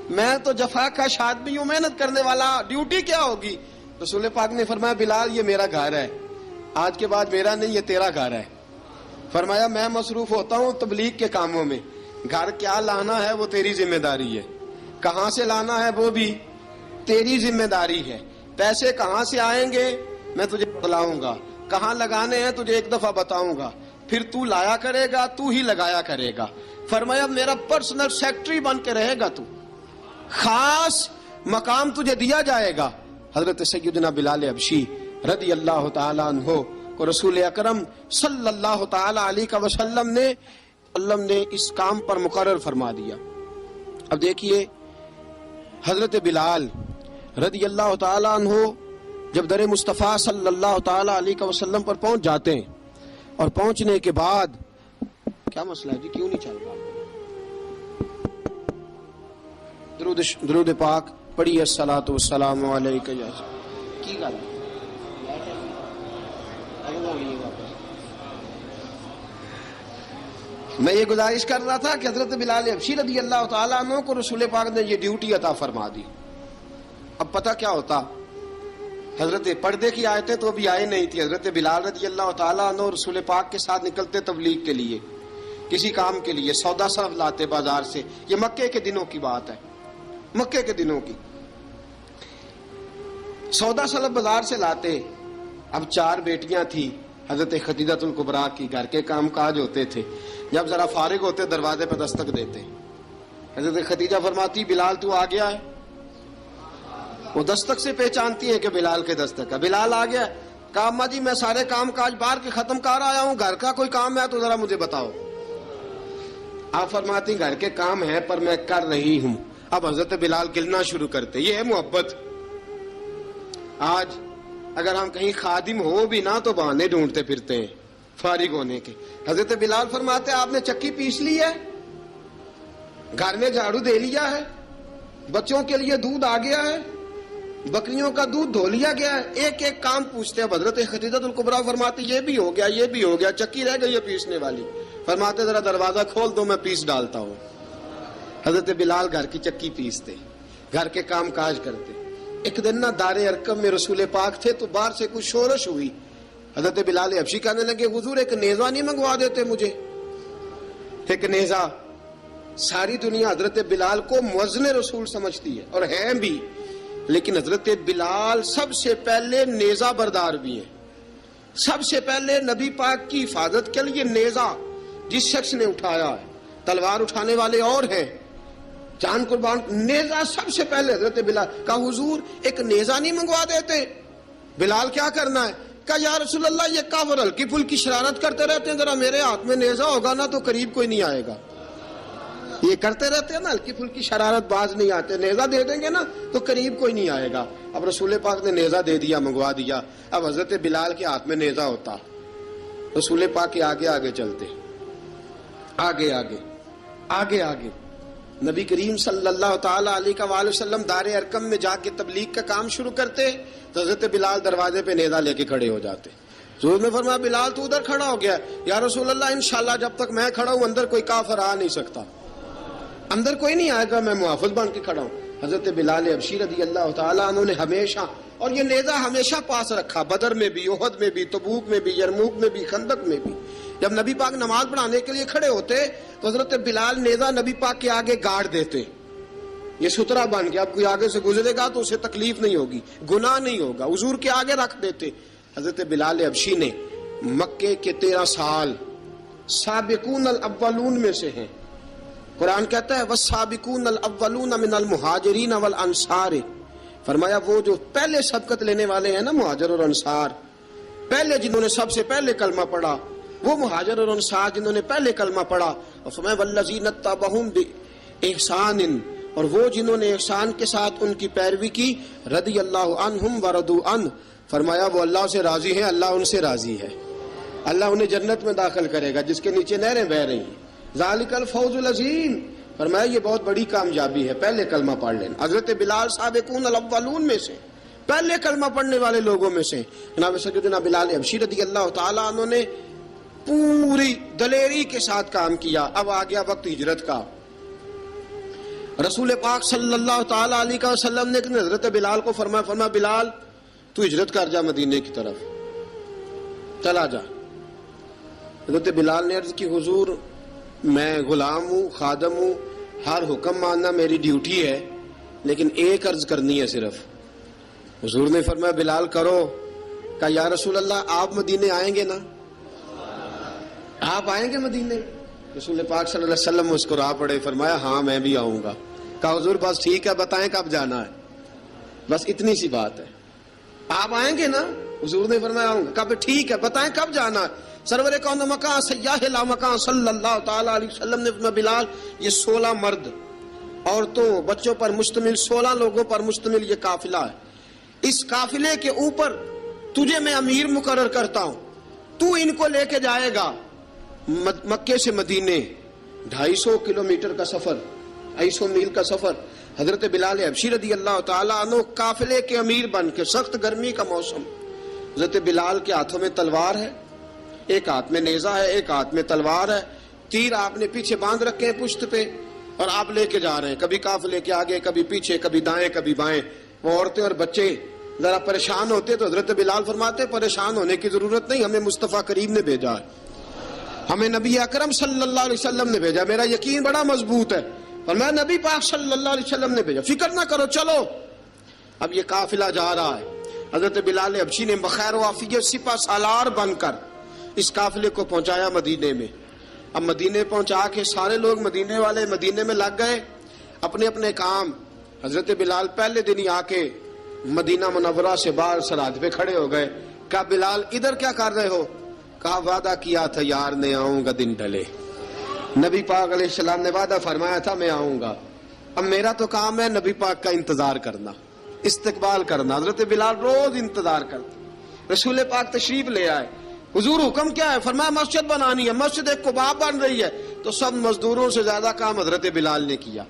میں تو جفا کا آدمی ہوں، محنت کرنے والا، ڈیوٹی کیا ہوگی؟ رسول پاک نے فرمایا بلال یہ میرا گھر ہے، آج کے بعد میرا نہیں، یہ تیرا گھر ہے۔ فرمایا میں مصروف ہوتا ہوں تبلیغ کے کاموں میں، گھر کیا لانا ہے وہ تیری ذمہ داری ہے، کہاں سے لانا ہے وہ بھی تیری ذمہ داری ہے، پیسے کہاں سے آئیں گے میں تجھے بتلاؤں گا، کہاں لگانے ہیں تجھے ایک دفعہ بتاؤں گا، پھر تو لایا کرے گا، تو ہی لگایا کرے گا۔ فرمایا میرا پرسنل سیکٹری بن کے رہے گا، تو خاص مقام تجھے دیا جائے گا۔ حضرت سیدنا بلال حبشی رضی اللہ تعالی عنہ کو رسول اکرم صلی اللہ تعالی علیہ وسلم نے اس کام پر مقرر فرما دیا۔ اب دیکھیے حضرت بلال رضی اللہ تعالی عنہ جب در مصطفیٰ صلی اللہ تعالی علیہ وسلم پر پہنچ جاتے ہیں، اور پہنچنے کے بعد کیا مسئلہ ہے جی، کیوں نہیں چل رہا؟ درود پاک پڑھیے الصلاۃ والسلام علیک یا کی گل میں یہ گزارش کر رہا تھا کہ حضرت بلال حبشی رضی اللہ تعالیٰ عنہ کو رسول پاک نے یہ ڈیوٹی عطا فرما دی۔ اب پتہ کیا ہوتا، حضرت پردے کی آیتیں تو ابھی آئے نہیں تھی، حضرت بلال رضی اللہ تعالیٰ عنہ رسول پاک کے ساتھ نکلتے تبلیغ کے لیے، کسی کام کے لیے، سودا صرف لاتے بازار سے، یہ مکے کے دنوں کی بات ہے، مکے کے دنوں کی سودا صرف بازار سے لاتے۔ اب 4 بیٹیاں تھیں حضرت خدیجہ الکبریٰ کی، گھر کے کام کاج ہوتے تھے، جب ذرا فارغ ہوتے دروازے پہ دستک دیتے، حضرت خدیجہ فرماتی بلال تو آ گیا ہے، وہ دستک سے پہچانتی ہیں کہ بلال کے دستک ہے، بلال آ گیا۔ کہا اماں جی میں سارے کام کاج باہر کے ختم کر آیا ہوں، گھر کا کوئی کام ہے تو ذرا مجھے بتاؤ۔ آپ فرماتی گھر کے کام ہے پر میں کر رہی ہوں۔ اب حضرت بلال گلنا شروع کرتے، یہ ہے محبت۔ آج اگر ہم کہیں خادم ہو بھی نہ تو بہانے ڈھونڈتے پھرتے ہیں فارغ ہونے کے۔ حضرت بلال فرماتے آپ نے چکی پیس لی ہے، گھر میں جھاڑو دے لیا ہے، بچوں کے لیے دودھ آ گیا ہے، بکریوں کا دودھ دھو لیا گیا ہے، ایک ایک کام پوچھتے ہیں۔ حضرت خدیجہ الکبریٰ فرماتے یہ بھی ہو گیا، یہ بھی ہو گیا، چکی رہ گئی ہے پیسنے والی۔ فرماتے ذرا دروازہ کھول دو میں پیس ڈالتا ہوں۔ حضرت بلال گھر کی چکی پیستے، گھر کے کام کاج کرتے۔ ایک دن نہ دار ارقم میں رسول پاک تھے تو باہر سے کچھ شورش ہوئی، حضرت بلال حبشی کہنے لگے حضور ایک نیزہ نہیں منگوا دیتے مجھے؟ ایک نیزہ۔ ساری دنیا حضرت بلال کو مؤذن رسول سمجھتی ہے اور ہیں بھی، لیکن حضرت بلال سب سے پہلے نیزہ بردار بھی ہیں۔ سب سے پہلے نبی پاک کی حفاظت کے لیے نیزہ جس شخص نے اٹھایا ہے، تلوار اٹھانے والے اور ہیں، جان قربان، نیزہ سب سے پہلے حضرت بلال۔ کہا حضور ایک نیزہ نہیں منگوا دیتے؟ بلال کیا کرنا ہے؟ کہا یا رسول اللہ یہ کافر ہلکی پھلکی شرارت کرتے رہتے ہیں، ذرا میرے ہاتھ میں نیزہ ہوگا نا تو قریب کوئی نہیں آئے گا. یہ کرتے رہتے ہیں نا ہلکی پھلکی شرارت، باز نہیں آتے، نیزہ دے دیں گے نا تو قریب کوئی نہیں آئے گا. اب رسول پاک نے نیزہ دے دیا، منگوا دیا. اب حضرت بلال کے ہاتھ میں نیزہ ہوتا، رسول پاک کے آگے آگے چلتے، آگے آگے آگے آگے. نبی کریم صلی اللہ تعالی علیہ وآلہ وسلم دار ارقم میں جا کے تبلیغ کا کام شروع کرتے تو حضرت بلال دروازے پہ نیزہ لے کے کھڑے ہو جاتے. حضور نے فرمایا بلال تو ادھر کھڑا ہو گیا. یا رسول اللہ انشاءاللہ جب تک میں کھڑا ہوں اندر کوئی کافر آ نہیں سکتا، اندر کوئی نہیں آئے گا، میں محافظ بن کے کھڑا ہوں. حضرت بلال حبشی رضی اللہ تعالیٰ عنہ نے ہمیشہ، اور یہ نیزہ ہمیشہ پاس رکھا، بدر میں بھی، احد میں بھی، تبوک میں بھی، یرموک میں بھی، خندق میں بھی. جب نبی پاک نماز پڑھانے کے لیے کھڑے ہوتے تو حضرت بلال نیزہ نبی پاک کے آگے گاڑ دیتے. یہ سترا بن گیا، اب کوئی آگے سے گزرے گا تو اسے تکلیف نہیں ہوگی، گناہ نہیں ہوگا، حضور کے آگے رکھ دیتے. حضرت بلال حبشی نے مکے کے 13 سال سابقون الاولون میں سے ہیں. قرآن کہتا ہے والسابقون الاولون من المہاجرین والانصار، فرمایا وہ جو پہلے سبقت لینے والے ہیں نا مہاجر اور انصار، پہلے جنہوں نے سب سے پہلے کلمہ پڑھا، وہ مہاجر اور انصار جنہوں نے پہلے کلمہ پڑھا. اور فرمایا والذین اتبعوہم باحسان، اور وہ جنہوں نے احسان کے ساتھ ان کی پیروی کی، رضی اللہ عنہم ورضوا عنہ، فرمایا وہ اللہ سے راضی ہیں، اللہ ان سے راضی ہے، اللہ انہیں جنت میں داخل کرے گا جس کے نیچے نہریں بہ رہی ہیں. ذالک الفوز العظیم، فرمایا یہ بہت بڑی کامیابی ہے پہلے کلمہ پڑھ لینا. حضرت بلال سابقون الاولون میں سے، پہلے کلمہ پڑھنے والے لوگوں میں سے. جناب سیدنا بلال حبشی رضی اللہ تعالیٰ عنہ نے پوری دلیری کے ساتھ کام کیا. اب آ گیا وقت ہجرت کا. رسول پاک صلی اللہ تعالیٰ علیہ وسلم نے حضرت بلال کو فرمایا بلال تو ہجرت کر جا مدینے کی طرف، چلا جا. حضرت بلال نے عرض کی حضور میں غلام ہوں، خادم ہوں، ہر حکم ماننا میری ڈیوٹی ہے، لیکن ایک عرض کرنی ہے صرف. حضور نے فرمایا بلال کرو. کہا یا رسول اللہ آپ مدینے آئیں گے نا، آپ آئیں گے مدینے؟ رسول پاک صلی اللہ علیہ وسلم مسکرا پڑے، فرمایا ہاں میں بھی آؤں گا. کہا حضور بس ٹھیک ہے، بتائیں کب جانا ہے، بس اتنی سی بات ہے. آپ آئیں گے نا؟ حضور نے فرمایا آؤں گا. کہا ٹھیک ہے، بتائیں کب جانا ہے. سرور کون مکان سیاح لا مکان صلی اللہ تعالی علیہ وسلم نے فرمایا بلال یہ 16 مرد عورتوں بچوں پر مشتمل 16 لوگوں پر مشتمل یہ قافلہ ہے. اس قافلے کے اوپر تجھے میں امیر مقرر کرتا ہوں، تو ان کو لے کے جائے گا مکے سے مدینے. 250 کلومیٹر کا سفر، 250 میل کا سفر. حضرت بلال حبشی رضی اللہ تعالیٰ عنہ قافلے کے امیر بن کے، سخت گرمی کا موسم، حضرت بلال کے ہاتھوں میں تلوار ہے، ایک ہاتھ میں نیزہ ہے، ایک ہاتھ میں تلوار ہے. تیر آپ نے پیچھے باندھ رکھے ہیں پشت پہ، اور آپ لے کے جا رہے ہیں، کبھی قافلے کے آگے، کبھی پیچھے، کبھی دائیں کبھی بائیں. وہ عورتیں اور بچے ذرا پریشان ہوتے تو حضرت بلال فرماتے پریشان ہونے کی ضرورت نہیں، ہمیں مصطفیٰ کریم نے بھیجا ہے، ہمیں نبی اکرم صلی اللہ علیہ وسلم نے بھیجا. میرا یقین بڑا مضبوط ہے، اور میں نبی پاک صلی اللہ علیہ وسلم نے بھیجا، فکر نہ کرو چلو. اب یہ قافلہ جا رہا ہے. حضرت بلال حبشی نے بخیر و عافیت سپہ سالار بن کر اس قافلے کو پہنچایا مدینے میں. اب مدینے پہنچا کے سارے لوگ مدینے والے مدینے میں لگ گئے اپنے اپنے کام. حضرت بلال پہلے دن ہی آ کے مدینہ منورہ سے باہر سرحد پہ کھڑے ہو گئے. کہا بلال ادھر کیا کر رہے ہو؟ کہا وعدہ کیا تھا یار نے آؤں گا دن ڈھلے. نبی پاک علیہ السلام نے وعدہ فرمایا تھا میں آؤں گا. اب میرا تو کام ہے نبی پاک کا انتظار کرنا، استقبال کرنا. حضرت بلال روز انتظار کرتے. رسول پاک تشریف لے آئے. حضور حکم کیا ہے؟ فرمایا مسجد بنانی ہے. مسجد ایک قباء بن رہی ہے. تو سب مزدوروں سے زیادہ کام حضرت بلال نے کیا.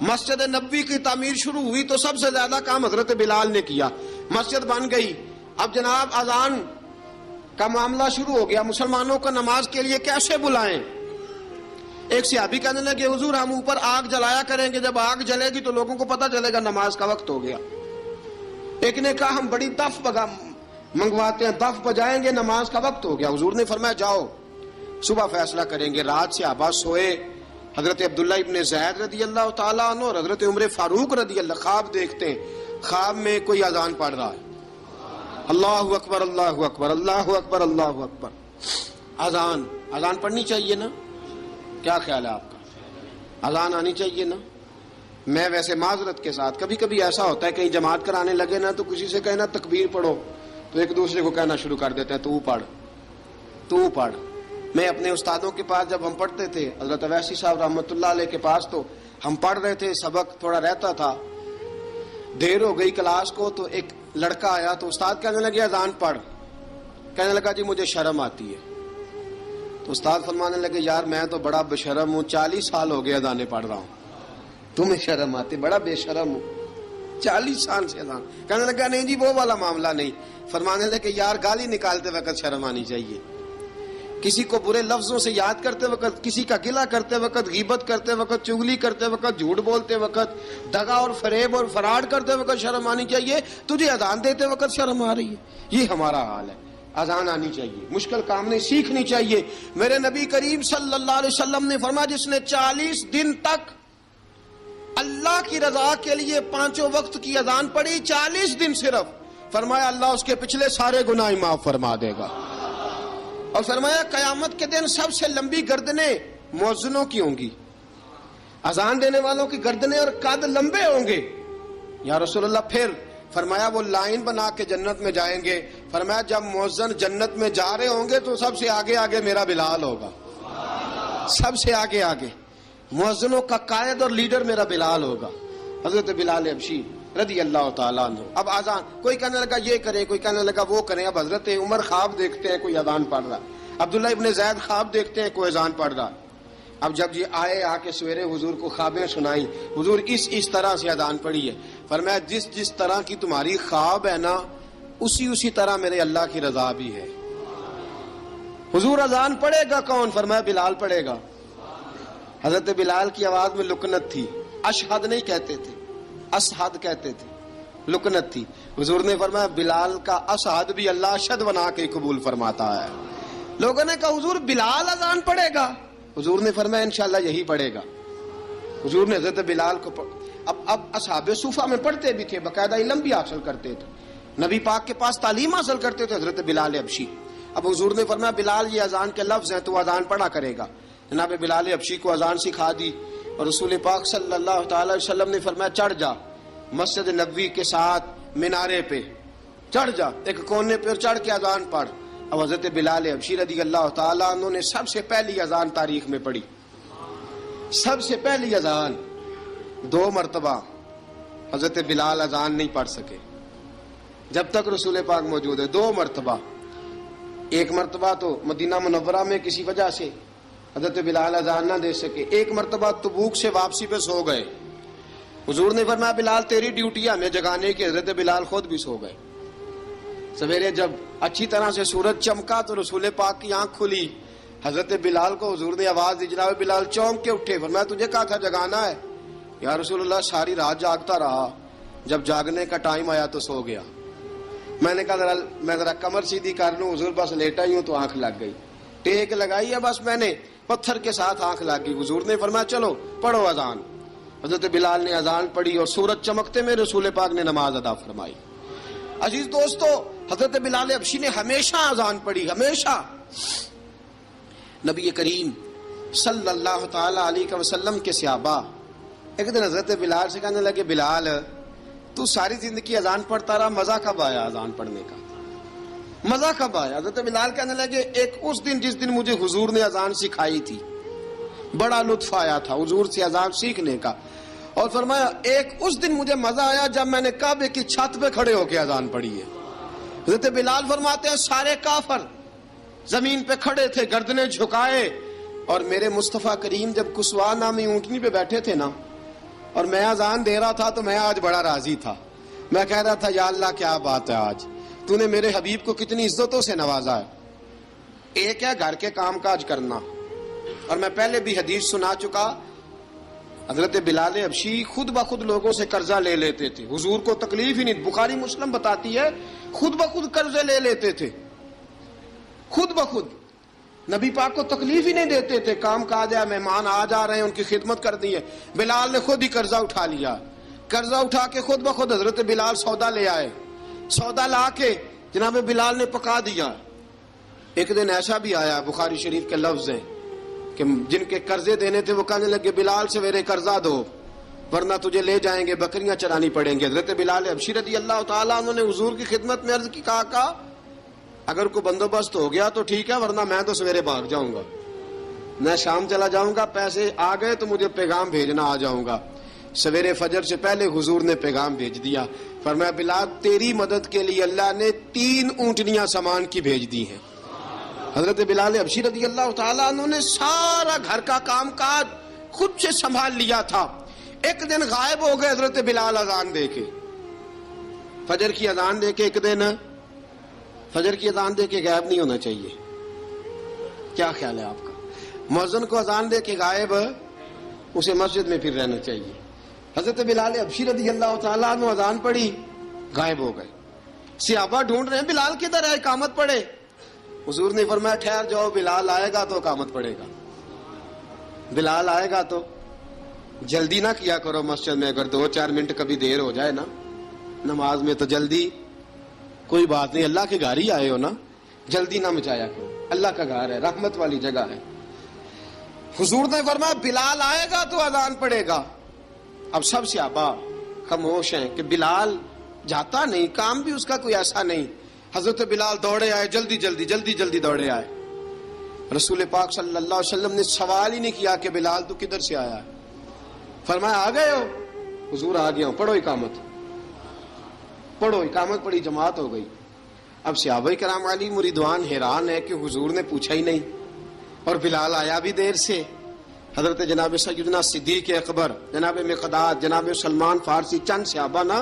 مسجد نبوی کی تعمیر شروع ہوئی تو سب سے زیادہ کام حضرت بلال نے کیا. مسجد بن گئی. اب جناب اذان کا معاملہ شروع ہو گیا، مسلمانوں کو نماز کے لیے کیسے بلائیں؟ ایک صحابی کہنے لگے حضور ہم اوپر آگ جلایا کریں گے، جب آگ جلے گی تو لوگوں کو پتہ چلے گا نماز کا وقت ہو گیا. ایک نے کہا ہم بڑی دف منگواتے ہیں، دف بجائیں گے، نماز کا وقت ہو گیا. حضور نے فرمایا جاؤ صبح فیصلہ کریں گے. رات صحابہ سوئے. حضرت عبداللہ ابن زید رضی اللہ تعالیٰ عنہ اور حضرت عمر فاروق رضی اللہ خواب دیکھتے ہیں. خواب میں کوئی اذان پڑھ رہا ہے، اللہ اکبر اللہ اکبر اللہ اکبر اللہ اکبر. اذان پڑھنی چاہیے نا؟ کیا خیال ہے آپ کا؟ اذان آنی چاہیے نا؟ میں ویسے معذرت کے ساتھ کبھی کبھی ایسا ہوتا ہے کہیں جماعت کرانے لگے نا تو کسی سے کہنا تکبیر پڑھو تو ایک دوسرے کو کہنا شروع کر دیتے ہیں تو پڑھ تو پڑھ. میں اپنے استادوں کے پاس جب ہم پڑھتے تھے حضرت اویسی صاحب رحمۃ اللہ علیہ کے پاس، تو ہم پڑھ رہے تھے، سبق تھوڑا رہتا تھا، دیر ہو گئی کلاس کو، تو ایک لڑکا آیا تو استاد کہنے لگے اذان پڑھ. کہنے لگا جی مجھے شرم آتی ہے. تو استاد فرمانے لگے یار میں تو بڑا بشرم ہوں، 40 سال ہو گئے اذانیں پڑھ رہا ہوں، تمہیں شرم آتی؟ بڑا بے شرم ہوں، 40 سال سے اذان. کہنے لگا نہیں جی وہ والا معاملہ نہیں. فرمانے لگے یار گالی نکالتے وقت شرم آنی چاہیے، کسی کو برے لفظوں سے یاد کرتے وقت، کسی کا گلہ کرتے وقت، غیبت کرتے وقت، چغلی کرتے وقت، جھوٹ بولتے وقت، دغا اور فریب اور فراڈ کرتے وقت شرم آنی چاہیے. تجھے اذان دیتے وقت شرم آ رہی ہے. یہ ہمارا حال ہے. اذان آنی چاہیے، مشکل کام نہیں، سیکھنی چاہیے. میرے نبی کریم صلی اللہ علیہ وسلم نے فرمایا جس نے 40 دن تک اللہ کی رضا کے لیے 5 وقت کی اذان پڑھی، 40 دن صرف، فرمایا اللہ اس کے پچھلے سارے گناہ معاف فرما دے گا. اور فرمایا قیامت کے دن سب سے لمبی گردنیں مؤذنوں کی ہوں گی، اذان دینے والوں کی گردنیں اور قد لمبے ہوں گے. یا رسول اللہ پھر؟ فرمایا وہ لائن بنا کے جنت میں جائیں گے. فرمایا جب مؤذن جنت میں جا رہے ہوں گے تو سب سے آگے آگے میرا بلال ہوگا، سب سے آگے آگے مؤذنوں کا قائد اور لیڈر میرا بلال ہوگا، حضرت بلال حبشی رضی اللہ تعالیٰ عنہ. اب اذان کوئی کہنے لگا یہ کریں، کوئی کہنے لگا وہ کریں. اب حضرت عمر خواب دیکھتے ہیں کوئی اذان پڑھ رہا، عبداللہ ابن زید خواب دیکھتے ہیں کوئی اذان پڑھ رہا. اب جب یہ آئے آ کے سویرے حضور کو خوابیں سنائی، حضور اس طرح سے اذان پڑھی ہے. فرمایا جس طرح کی تمہاری خواب ہے نا اسی طرح میرے اللہ کی رضا بھی ہے. حضور اذان پڑھے گا کون؟ فرمایا بلال پڑھے گا. حضرت بلال کی آواز میں لکنت تھی، اشہد نہیں کہتے تھے، اشہد کہتے تھے، لکنت تھی. حضور نے فرمایا بلال کا اشہد بھی اللہ اشہد بنا کے قبول فرماتا ہے. لوگوں نے کہا حضور بلال اذان پڑھے گا؟ حضور نے فرمایا انشاءاللہ یہی پڑھے گا. حضور نے حضرت بلال کو اب اصحاب صوفہ میں پڑھتے بھی تھے، باقاعدہ علم بھی حاصل کرتے تھے، نبی پاک کے پاس تعلیم حاصل کرتے تھے حضرت بلال حبشی. اب حضور نے فرمایا بلال یہ اذان کے لفظ ہیں تو اذان پڑھا کرے گا. جناب بلال حبشی کو اذان سکھا دی اور رسول پاک صلی اللہ تعالی وسلم نے فرمایا چڑھ جا مسجد نبوی کے ساتھ مینارے پہ، چڑھ جا ایک کونے پہ اور چڑھ کے اذان پڑھ. اب حضرت بلال حبشی رضی اللہ تعالیٰ عنہ نے سب سے پہلی اذان تاریخ میں پڑھی، سب سے پہلی اذان. 2 مرتبہ حضرت بلال اذان نہیں پڑھ سکے جب تک رسول پاک موجود ہے. 2 مرتبہ، ایک مرتبہ تو مدینہ منورہ میں کسی وجہ سے حضرت بلال اذان نہ دے سکے، ایک مرتبہ تبوک سے واپسی پہ سو گئے. حضور نے فرمایا بلال تیری ڈیوٹی ہے ہمیں جگانے کی. حضرت بلال خود بھی سو گئے. سویرے جب اچھی طرح سے سورج چمکا تو رسول پاک کی آنکھ کھلی. حضرت بلال کو حضور نے آواز دی، جناب بلال چونک کے اٹھے. فرمایا تجھے کہا تھا جگانا ہے. یا رسول اللہ ساری رات جاگتا رہا، جب جاگنے کا ٹائم آیا تو سو گیا. میں نے کہا میں ذرا کمر سیدھی کر لوں. حضور بس لیٹا ہی ہوں تو آنکھ لگ گئی، ٹیک لگائی ہے بس میں نے، پتھر کے ساتھ آنکھ لگ گئی. حضور نے فرمایا چلو پڑھو اذان. حضرت بلال نے اذان پڑھی اور سورج چمکتے میں رسول پاک نے نماز ادا فرمائی. عزیز دوستو حضرت بلال حبشی نے ہمیشہ اذان پڑھی، ہمیشہ. نبی کریم صلی اللہ تعالی علیہ وسلم کے صحابہ ایک دن حضرت بلال سے کہنے لگے بلال تو ساری زندگی اذان پڑھتا رہا، مزہ کب آیا اذان پڑھنے کا؟ مزہ کب آیا؟ حضرت بلال کہنے لگے ایک اس دن جس دن مجھے حضور نے اذان سکھائی تھی، بڑا لطف آیا تھا حضور سے اذان سیکھنے کا. اور فرمایا ایک اس دن مجھے مزہ آیا جب میں نے کعبے کی چھت پہ کھڑے ہو کے اذان پڑھی ہے. حضرت بلال فرماتے ہیں سارے کافر زمین پہ کھڑے تھے گردنیں جھکائے، اور میرے مصطفیٰ کریم جب کسوا نامی اونٹنی پہ بیٹھے تھے نا اور میں اذان دے رہا تھا تو میں آج بڑا راضی تھا. میں کہہ رہا تھا یا اللہ کیا بات ہے، آج تو نے میرے حبیب کو کتنی عزتوں سے نوازا ہے. ایک ہے گھر کے کام کاج کرنا، اور میں پہلے بھی حدیث سنا چکا، حضرت بلال حبشی خود بخود لوگوں سے قرضہ لے لیتے تھے، حضور کو تکلیف ہی نہیں. بخاری مسلم بتاتی ہے خود بخود قرضے لے لیتے تھے، خود بخود نبی پاک کو تکلیف ہی نہیں دیتے تھے. کام کاج ہے، مہمان آ جا رہے ہیں ان کی خدمت کر دی ہے. بلال نے خود ہی قرضہ اٹھا لیا، قرضہ اٹھا کے خود بخود حضرت بلال سودا لے آئے، سودا لا کے جناب بلال نے پکا دیا. ایک دن ایسا بھی آیا بخاری شریف کے لفظ ہیں کہ جن کے قرضے دینے تھے وہ کہنے لگے بلال سے میرے قرضہ دو ورنہ تجھے لے جائیں گے، بکریاں چرانی پڑیں گے. حضرت بلال حبشی رضی اللہ تعالیٰ عنہ نے حضور کی خدمت میں عرض کی، کہا اگر کوئی بندوبست ہو گیا تو ٹھیک ہے، ورنہ میں تو سویرے بھاگ جاؤں گا، میں شام چلا جاؤں گا، پیسے آ گئے تو مجھے پیغام بھیجنا آ جاؤں گا۔ سویرے فجر سے پہلے حضور نے پیغام بھیج دیا، فرمایا بلال تیری مدد کے لیے اللہ نے 3 اونٹنیاں سامان کی بھیج دی ہیں۔ حضرت بلال حبشی رضی اللہ تعالیٰ عنہ نے سارا گھر کا کام کاج خود سے سنبھال لیا تھا۔ ایک دن غائب ہو گئے حضرت بلال اذان دے کے، فجر کی اذان دے کے، ایک دن فجر کی اذان دے کے غائب نہیں ہونا چاہیے، کیا خیال ہے آپ کا؟ مؤذن کو اذان دے کے غائب، اسے مسجد میں پھر رہنا چاہیے۔ حضرت بلال حبشی رضی اللہ تعالیٰ عنہ اذان پڑھی، غائب ہو گئے، صحابہ ڈھونڈ رہے ہیں بلال کدھر ہے، اقامت پڑھے۔ حضور نے فرمایا ٹھہر جاؤ، بلال آئے گا تو اقامت پڑھے گا، بلال آئے گا تو جلدی نہ کیا کرو مسجد میں، اگر 2-4 منٹ کبھی دیر ہو جائے نا نماز میں تو جلدی کوئی بات نہیں، اللہ کے گھر ہی آئے ہو نا، جلدی نہ مچایا کرو، اللہ کا گھر ہے، رحمت والی جگہ ہے۔ حضور نے فرمایا بلال آئے گا تو اذان پڑے گا۔ اب سب صحابہ خاموش ہیں کہ بلال جاتا نہیں، کام بھی اس کا کوئی ایسا نہیں۔ حضرت بلال دوڑے آئے، جلدی دوڑے آئے۔ رسول پاک صلی اللہ علیہ وسلم نے سوال ہی نہیں کیا کہ بلال تو کدھر سے آیا ہے، فرمایا آ گئے ہو؟ حضور آ گیا ہوں، پڑھو اقامت پڑھی، جماعت ہو گئی۔ اب صحابہ کرام علی مریدوان حیران ہے کہ حضور نے پوچھا ہی نہیں اور بلال آیا بھی دیر سے۔ حضرت جناب سیدنا صدیق اکبر، جناب مقداد، جناب سلمان فارسی، چند صحابہ نا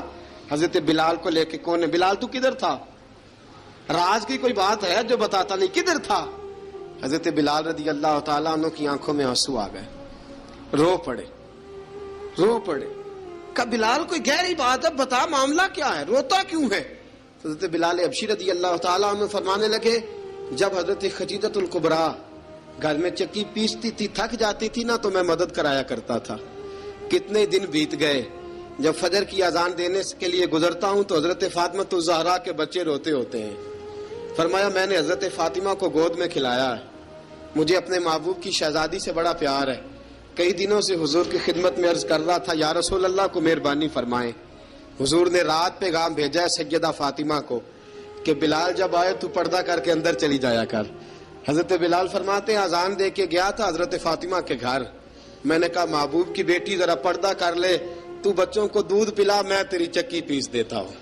حضرت بلال کو لے کے، کون ہے بلال تو کدھر تھا؟ راز کی کوئی بات ہے جو بتاتا نہیں، کدھر تھا؟ حضرت بلال رضی اللہ تعالیٰ عنہ کی آنکھوں میں آنسو آ گئے، رو پڑے۔ کہ بلال کوئی گہری بات ہے، بتا معاملہ کیا ہے، روتا کیوں ہے؟ حضرت بلال حبشی رضی اللہ تعالیٰ عنہ فرمانے لگے جب حضرت خدیجہ الکبریٰ گھر میں چکی پیستی تھی، تھک جاتی تھی نا تو میں مدد کرایا کرتا تھا۔ کتنے دن بیت گئے، جب فجر کی اذان دینے کے لیے گزرتا ہوں تو حضرت فاطمہ الزہرا کے بچے روتے ہوتے ہیں۔ فرمایا میں نے حضرت فاطمہ کو گود میں کھلایا ہے، مجھے اپنے محبوب کی شہزادی سے بڑا پیار ہے۔ کئی دنوں سے حضور کی خدمت میں عرض کر رہا تھا یا رسول اللہ کو مہربانی فرمائیں۔ حضور نے رات پیغام بھیجا ہے سیدہ فاطمہ کو کہ بلال جب آئے تو پردہ کر کے اندر چلی جایا کر۔ حضرت بلال فرماتے ہیں اذان دے کے گیا تھا حضرت فاطمہ کے گھر، میں نے کہا محبوب کی بیٹی ذرا پردہ کر لے، تو بچوں کو دودھ پلا، میں تیری چکی پیس دیتا ہوں۔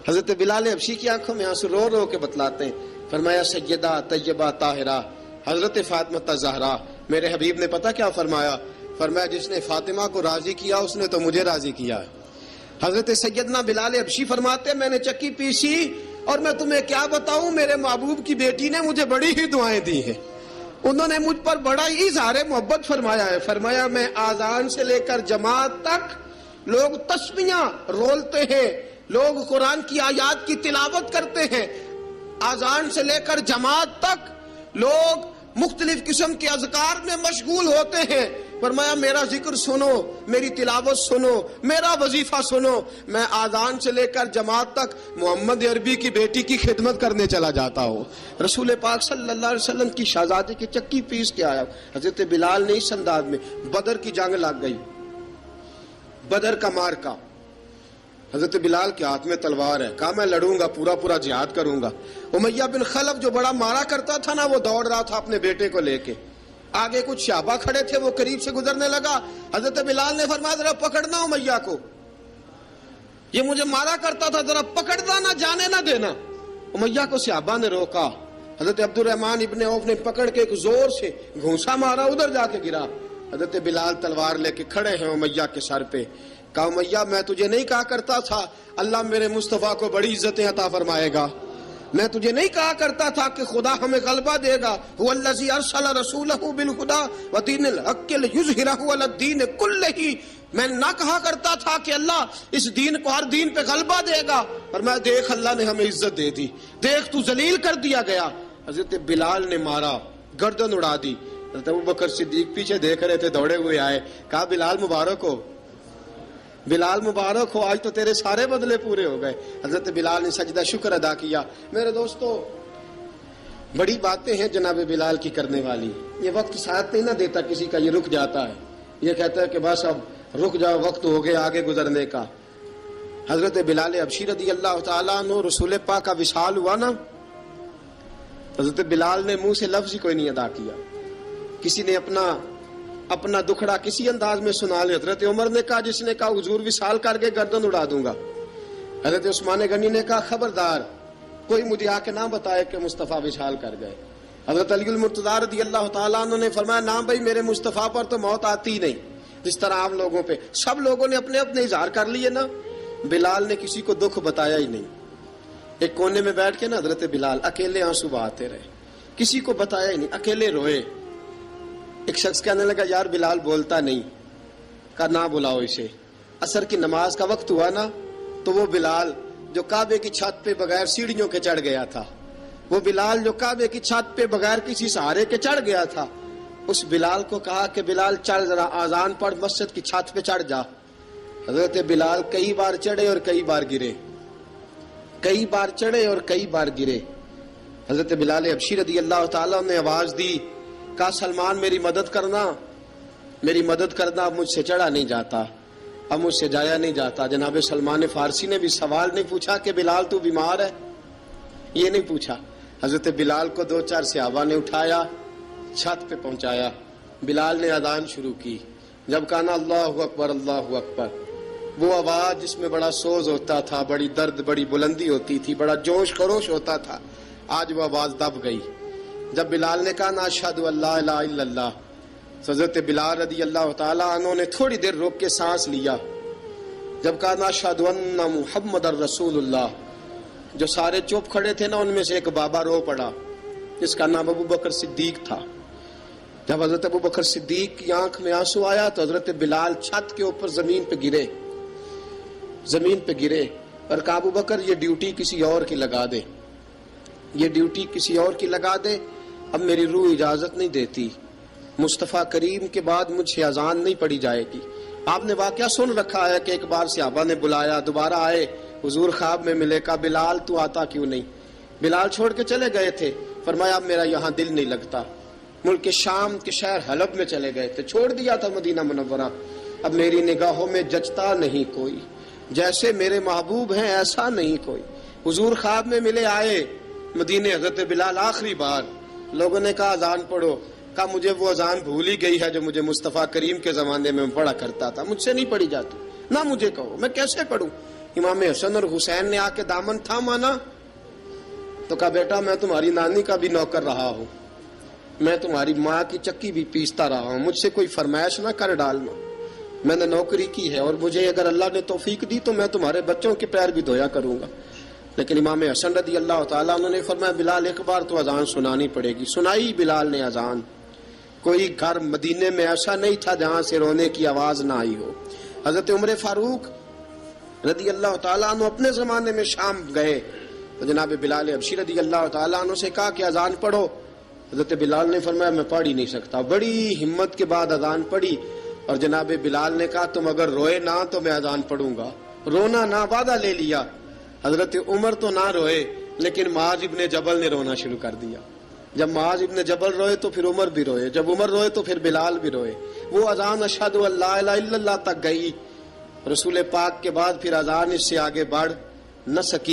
حضرت بلال حبشی کی آنکھوں میں آنسو رو رو کے بتلاتے ہیں، فرمایا سیدہ طیبہ طاہرہ حضرت فاطمہ الزہرا، میرے حبیب نے پتہ کیا فرمایا؟ فرمایا جس نے فاطمہ کو راضی کیا اس نے تو مجھے راضی کیا ہے۔ حضرت سیدنا بلال حبشی فرماتے ہیں میں نے چکی پیسی اور میں تمہیں کیا بتاؤں، میرے محبوب کی بیٹی نے مجھے بڑی ہی دعائیں دی ہیں، انہوں نے مجھ پر بڑا ہی اظہار محبت فرمایا ہے۔ فرمایا میں آذان سے لے کر جماعت تک لوگ تسبیحاں رولتے ہیں، لوگ قرآن کی آیات کی تلاوت کرتے ہیں، آذان سے لے کر جماعت تک لوگ مختلف قسم کے اذکار میں مشغول ہوتے ہیں۔ فرمایا میرا ذکر سنو، میری تلاوت سنو، میرا وظیفہ سنو، میں آذان سے لے کر جماعت تک محمد عربی کی بیٹی کی خدمت کرنے چلا جاتا ہوں۔ رسول پاک صلی اللہ علیہ وسلم کی شہزادی کی چکی پیس کے آیا۔ حضرت بلال نے اس انداز میں، بدر کی جنگ لگ گئی، بدر کا مارکا، حضرت بلال کے ہاتھ میں تلوار ہے، کہا میں لڑوں گا، پورا جہاد کروں گا۔ امیہ بن خلف جو بڑا مارا کرتا تھا نا، وہ دوڑ رہا تھا اپنے بیٹے کو لے کے، آگے کچھ صحابہ کھڑے تھے، وہ قریب سے گزرنے لگا، حضرت بلال نے فرمایا ذرا پکڑنا امیہ کو، یہ مجھے مارا کرتا تھا، ذرا پکڑنا، نہ جانے نہ دینا۔ امیہ کو صحابہ نے روکا، حضرت عبد الرحمن ابن عوف نے پکڑ کے ایک زور سے گھونسا مارا، ادھر جا کے گرا۔ حضرت بلال تلوار لے کے کھڑے ہیں امیہ کے سر پہ، کہا امیہ میں تجھے نہیں کہا کرتا تھا اللہ میرے مصطفیٰ کو بڑی عزتیں عطا فرمائے گا، میں تجھے نہیں کہا کرتا تھا کہ خدا ہمیں غلبہ دے گا، هو الذی ارسل رسولہ بالہدی ودین الحق لیظہرہ علی الدین کلہ، میں نہ کہا کرتا تھا کہ اللہ اس دین کو ہر دین پہ غلبہ دے گا، اور میں دیکھ اللہ نے ہمیں عزت دے دی، دیکھ تو ذلیل کر دیا گیا۔ حضرت بلال نے مارا، گردن اڑا دی۔ حضرت ابوبکر صدیق پیچھے دیکھ رہے تھے، دوڑے ہوئے آئے، کہا بلال مبارک ہو، بلال مبارک ہو، آج تو تیرے سارے بدلے پورے ہو گئے۔ حضرت بلال نے سجدہ شکر ادا کیا۔ میرے دوستو بڑی باتیں ہیں جناب بلال کی کرنے والی، یہ وقت ساتھ نہیں نہ دیتا کسی کا، یہ رک جاتا ہے، یہ کہتا ہے کہ بس اب رک جاؤ، وقت ہو گیا آگے گزرنے کا۔ حضرت بلال حبشی رضی اللہ تعالیٰ عنہ، رسول پاک کا وصال ہوا نا، حضرت بلال نے منہ سے لفظ ہی کوئی نہیں ادا کیا. کسی نے اپنا دکھڑا کسی انداز میں سنا لیا. حضرت عمر نے کہا, جس نے کہا حضور وصال کر کے گردن اڑا دوں گا. حضرت عثمان غنی نے کہا خبردار کوئی مجھے آ کے نہ بتائے کہ مصطفیٰ وصال کر گئے. حضرت علی المرتضیٰ رضی اللہ تعالیٰ عنہ نے فرمایا نہ بھائی میرے مصطفیٰ پر تو موت آتی ہی نہیں, جس طرح عام لوگوں پہ. سب لوگوں نے اپنے اپنے اظہار کر لیے نا, بلال نے کسی کو دکھ بتایا ہی نہیں. ایک کونے میں بیٹھ کے نا حضرت بلال اکیلے آنسو بہاتے رہے, کسی کو بتایا ہی نہیں, اکیلے روئے. ایک شخص کہنے لگا یار بلال بولتا نہیں. کہا نہ بلاؤ اسے. عصر کی نماز کا وقت ہوا نا, تو وہ بلال جو کعبے کی چھت پہ بغیر سیڑھیوں کے چڑھ گیا تھا, وہ بلال جو کعبے کی چھت پہ بغیر کسی سہارے کے چڑھ گیا تھا, اس بلال کو کہا کہ بلال چڑھ ذرا آذان پڑھ, مسجد کی چھت پہ چڑھ جا. حضرت بلال کئی بار چڑھے اور کئی بار گرے, کئی بار چڑھے اور کئی بار گرے. حضرت بلال حبشی رضی اللہ تعالیٰ نے آواز دی, کہا سلمان میری مدد کرنا, میری مدد کرنا, اب مجھ سے چڑھا نہیں جاتا, اب مجھ سے جایا نہیں جاتا. جناب سلمان فارسی نے بھی سوال نہیں پوچھا کہ بلال تو بیمار ہے, یہ نہیں پوچھا. حضرت بلال کو 2-4 صحابہ نے اٹھایا, چھت پہ پہنچایا. بلال نے اذان شروع کی. جب کہا نا اللہ اکبر اللہ اکبر, وہ آواز جس میں بڑا سوز ہوتا تھا, بڑی درد, بڑی بلندی ہوتی تھی, بڑا جوش خروش ہوتا تھا, آج وہ آواز دب گئی. جب بلال نے کہا نا اشہد ان لا الہ الا اللہ, حضرت بلال رضی اللہ تعالیٰ عنہ نے تھوڑی دیر روک کے سانس لیا. جب کہا نا اشہد ان محمد الرسول اللہ, جو سارے چپ کھڑے تھے نا ان میں سے ایک بابا رو پڑا, جس کا نام ابو بکر صدیق تھا. جب حضرت ابو بکر صدیق کی آنکھ میں آنسو آیا تو حضرت بلال چھت کے اوپر زمین پہ گرے, زمین پہ گرے اور کہا ابو بکر یہ ڈیوٹی کسی اور کی لگا دے, یہ ڈیوٹی کسی اور کی لگا دے, اب میری روح اجازت نہیں دیتی, مصطفیٰ کریم کے بعد مجھ سے اذان نہیں پڑی جائے گی. آپ نے واقعہ سن رکھا ہے کہ ایک بار صحابہ نے بلایا, دوبارہ آئے, حضور خواب میں ملے, کہا بلال تو آتا کیوں نہیں. بلال چھوڑ کے چلے گئے تھے, فرمایا اب میرا یہاں دل نہیں لگتا. ملک شام کے شہر حلب میں چلے گئے تھے, چھوڑ دیا تھا مدینہ منورہ, اب میری نگاہوں میں جچتا نہیں کوئی, جیسے میرے محبوب ہیں ایسا نہیں کوئی. حضور خواب میں ملے, آئے مدینے. حضرت بلال آخری بار, لوگوں نے کہا اذان پڑھو, کہا مجھے وہ اذان بھول ہی گئی ہے جو مجھے مصطفیٰ کریم کے زمانے میں پڑھا کرتا تھا, مجھ سے نہیں پڑھی جاتی, نہ مجھے کہو, میں کیسے پڑھوں. امام حسن اور حسین نے آ کے دامن تھاما نا, تو کہا بیٹا میں تمہاری نانی کا بھی نوکر رہا ہوں, میں تمہاری ماں کی چکی بھی پیستا رہا ہوں, مجھ سے کوئی فرمائش نہ کر ڈالنا, میں نے نوکری کی ہے, اور مجھے اگر اللہ نے توفیق دی تو میں تمہارے بچوں کے پیر بھی دھویا کروں گا. لیکن امام حسن رضی اللہ تعالیٰ عنہ نے فرمایا بلال ایک بار تو اذان سنانی پڑے گی. سنائی بلال نے اذان. کوئی گھر مدینے میں ایسا نہیں تھا جہاں سے رونے کی آواز نہ آئی ہو. حضرت عمر فاروق رضی اللہ تعالیٰ عنہ اپنے زمانے میں شام گئے تو جناب بلال حبشی رضی اللہ تعالیٰ عنہ سے کہا کہ اذان پڑھو. حضرت بلال نے فرمایا میں پڑھ ہی نہیں سکتا. بڑی ہمت کے بعد اذان پڑھی, اور جناب بلال نے کہا تم اگر روئے نہ تو میں اذان پڑھوں گا. رونا نہ, وعدہ لے لیا. حضرت عمر تو نہ روئے, لیکن معاذ ابن جبل نے رونا شروع کر دیا. جب معاذ ابن جبل روئے تو پھر عمر بھی روئے, جب عمر روئے تو پھر بلال بھی روئے. وہ اذان اشہد ان لا الہ الا اللہ تک گئی. رسول پاک کے بعد پھر اذان اس سے آگے بڑھ نہ سکی.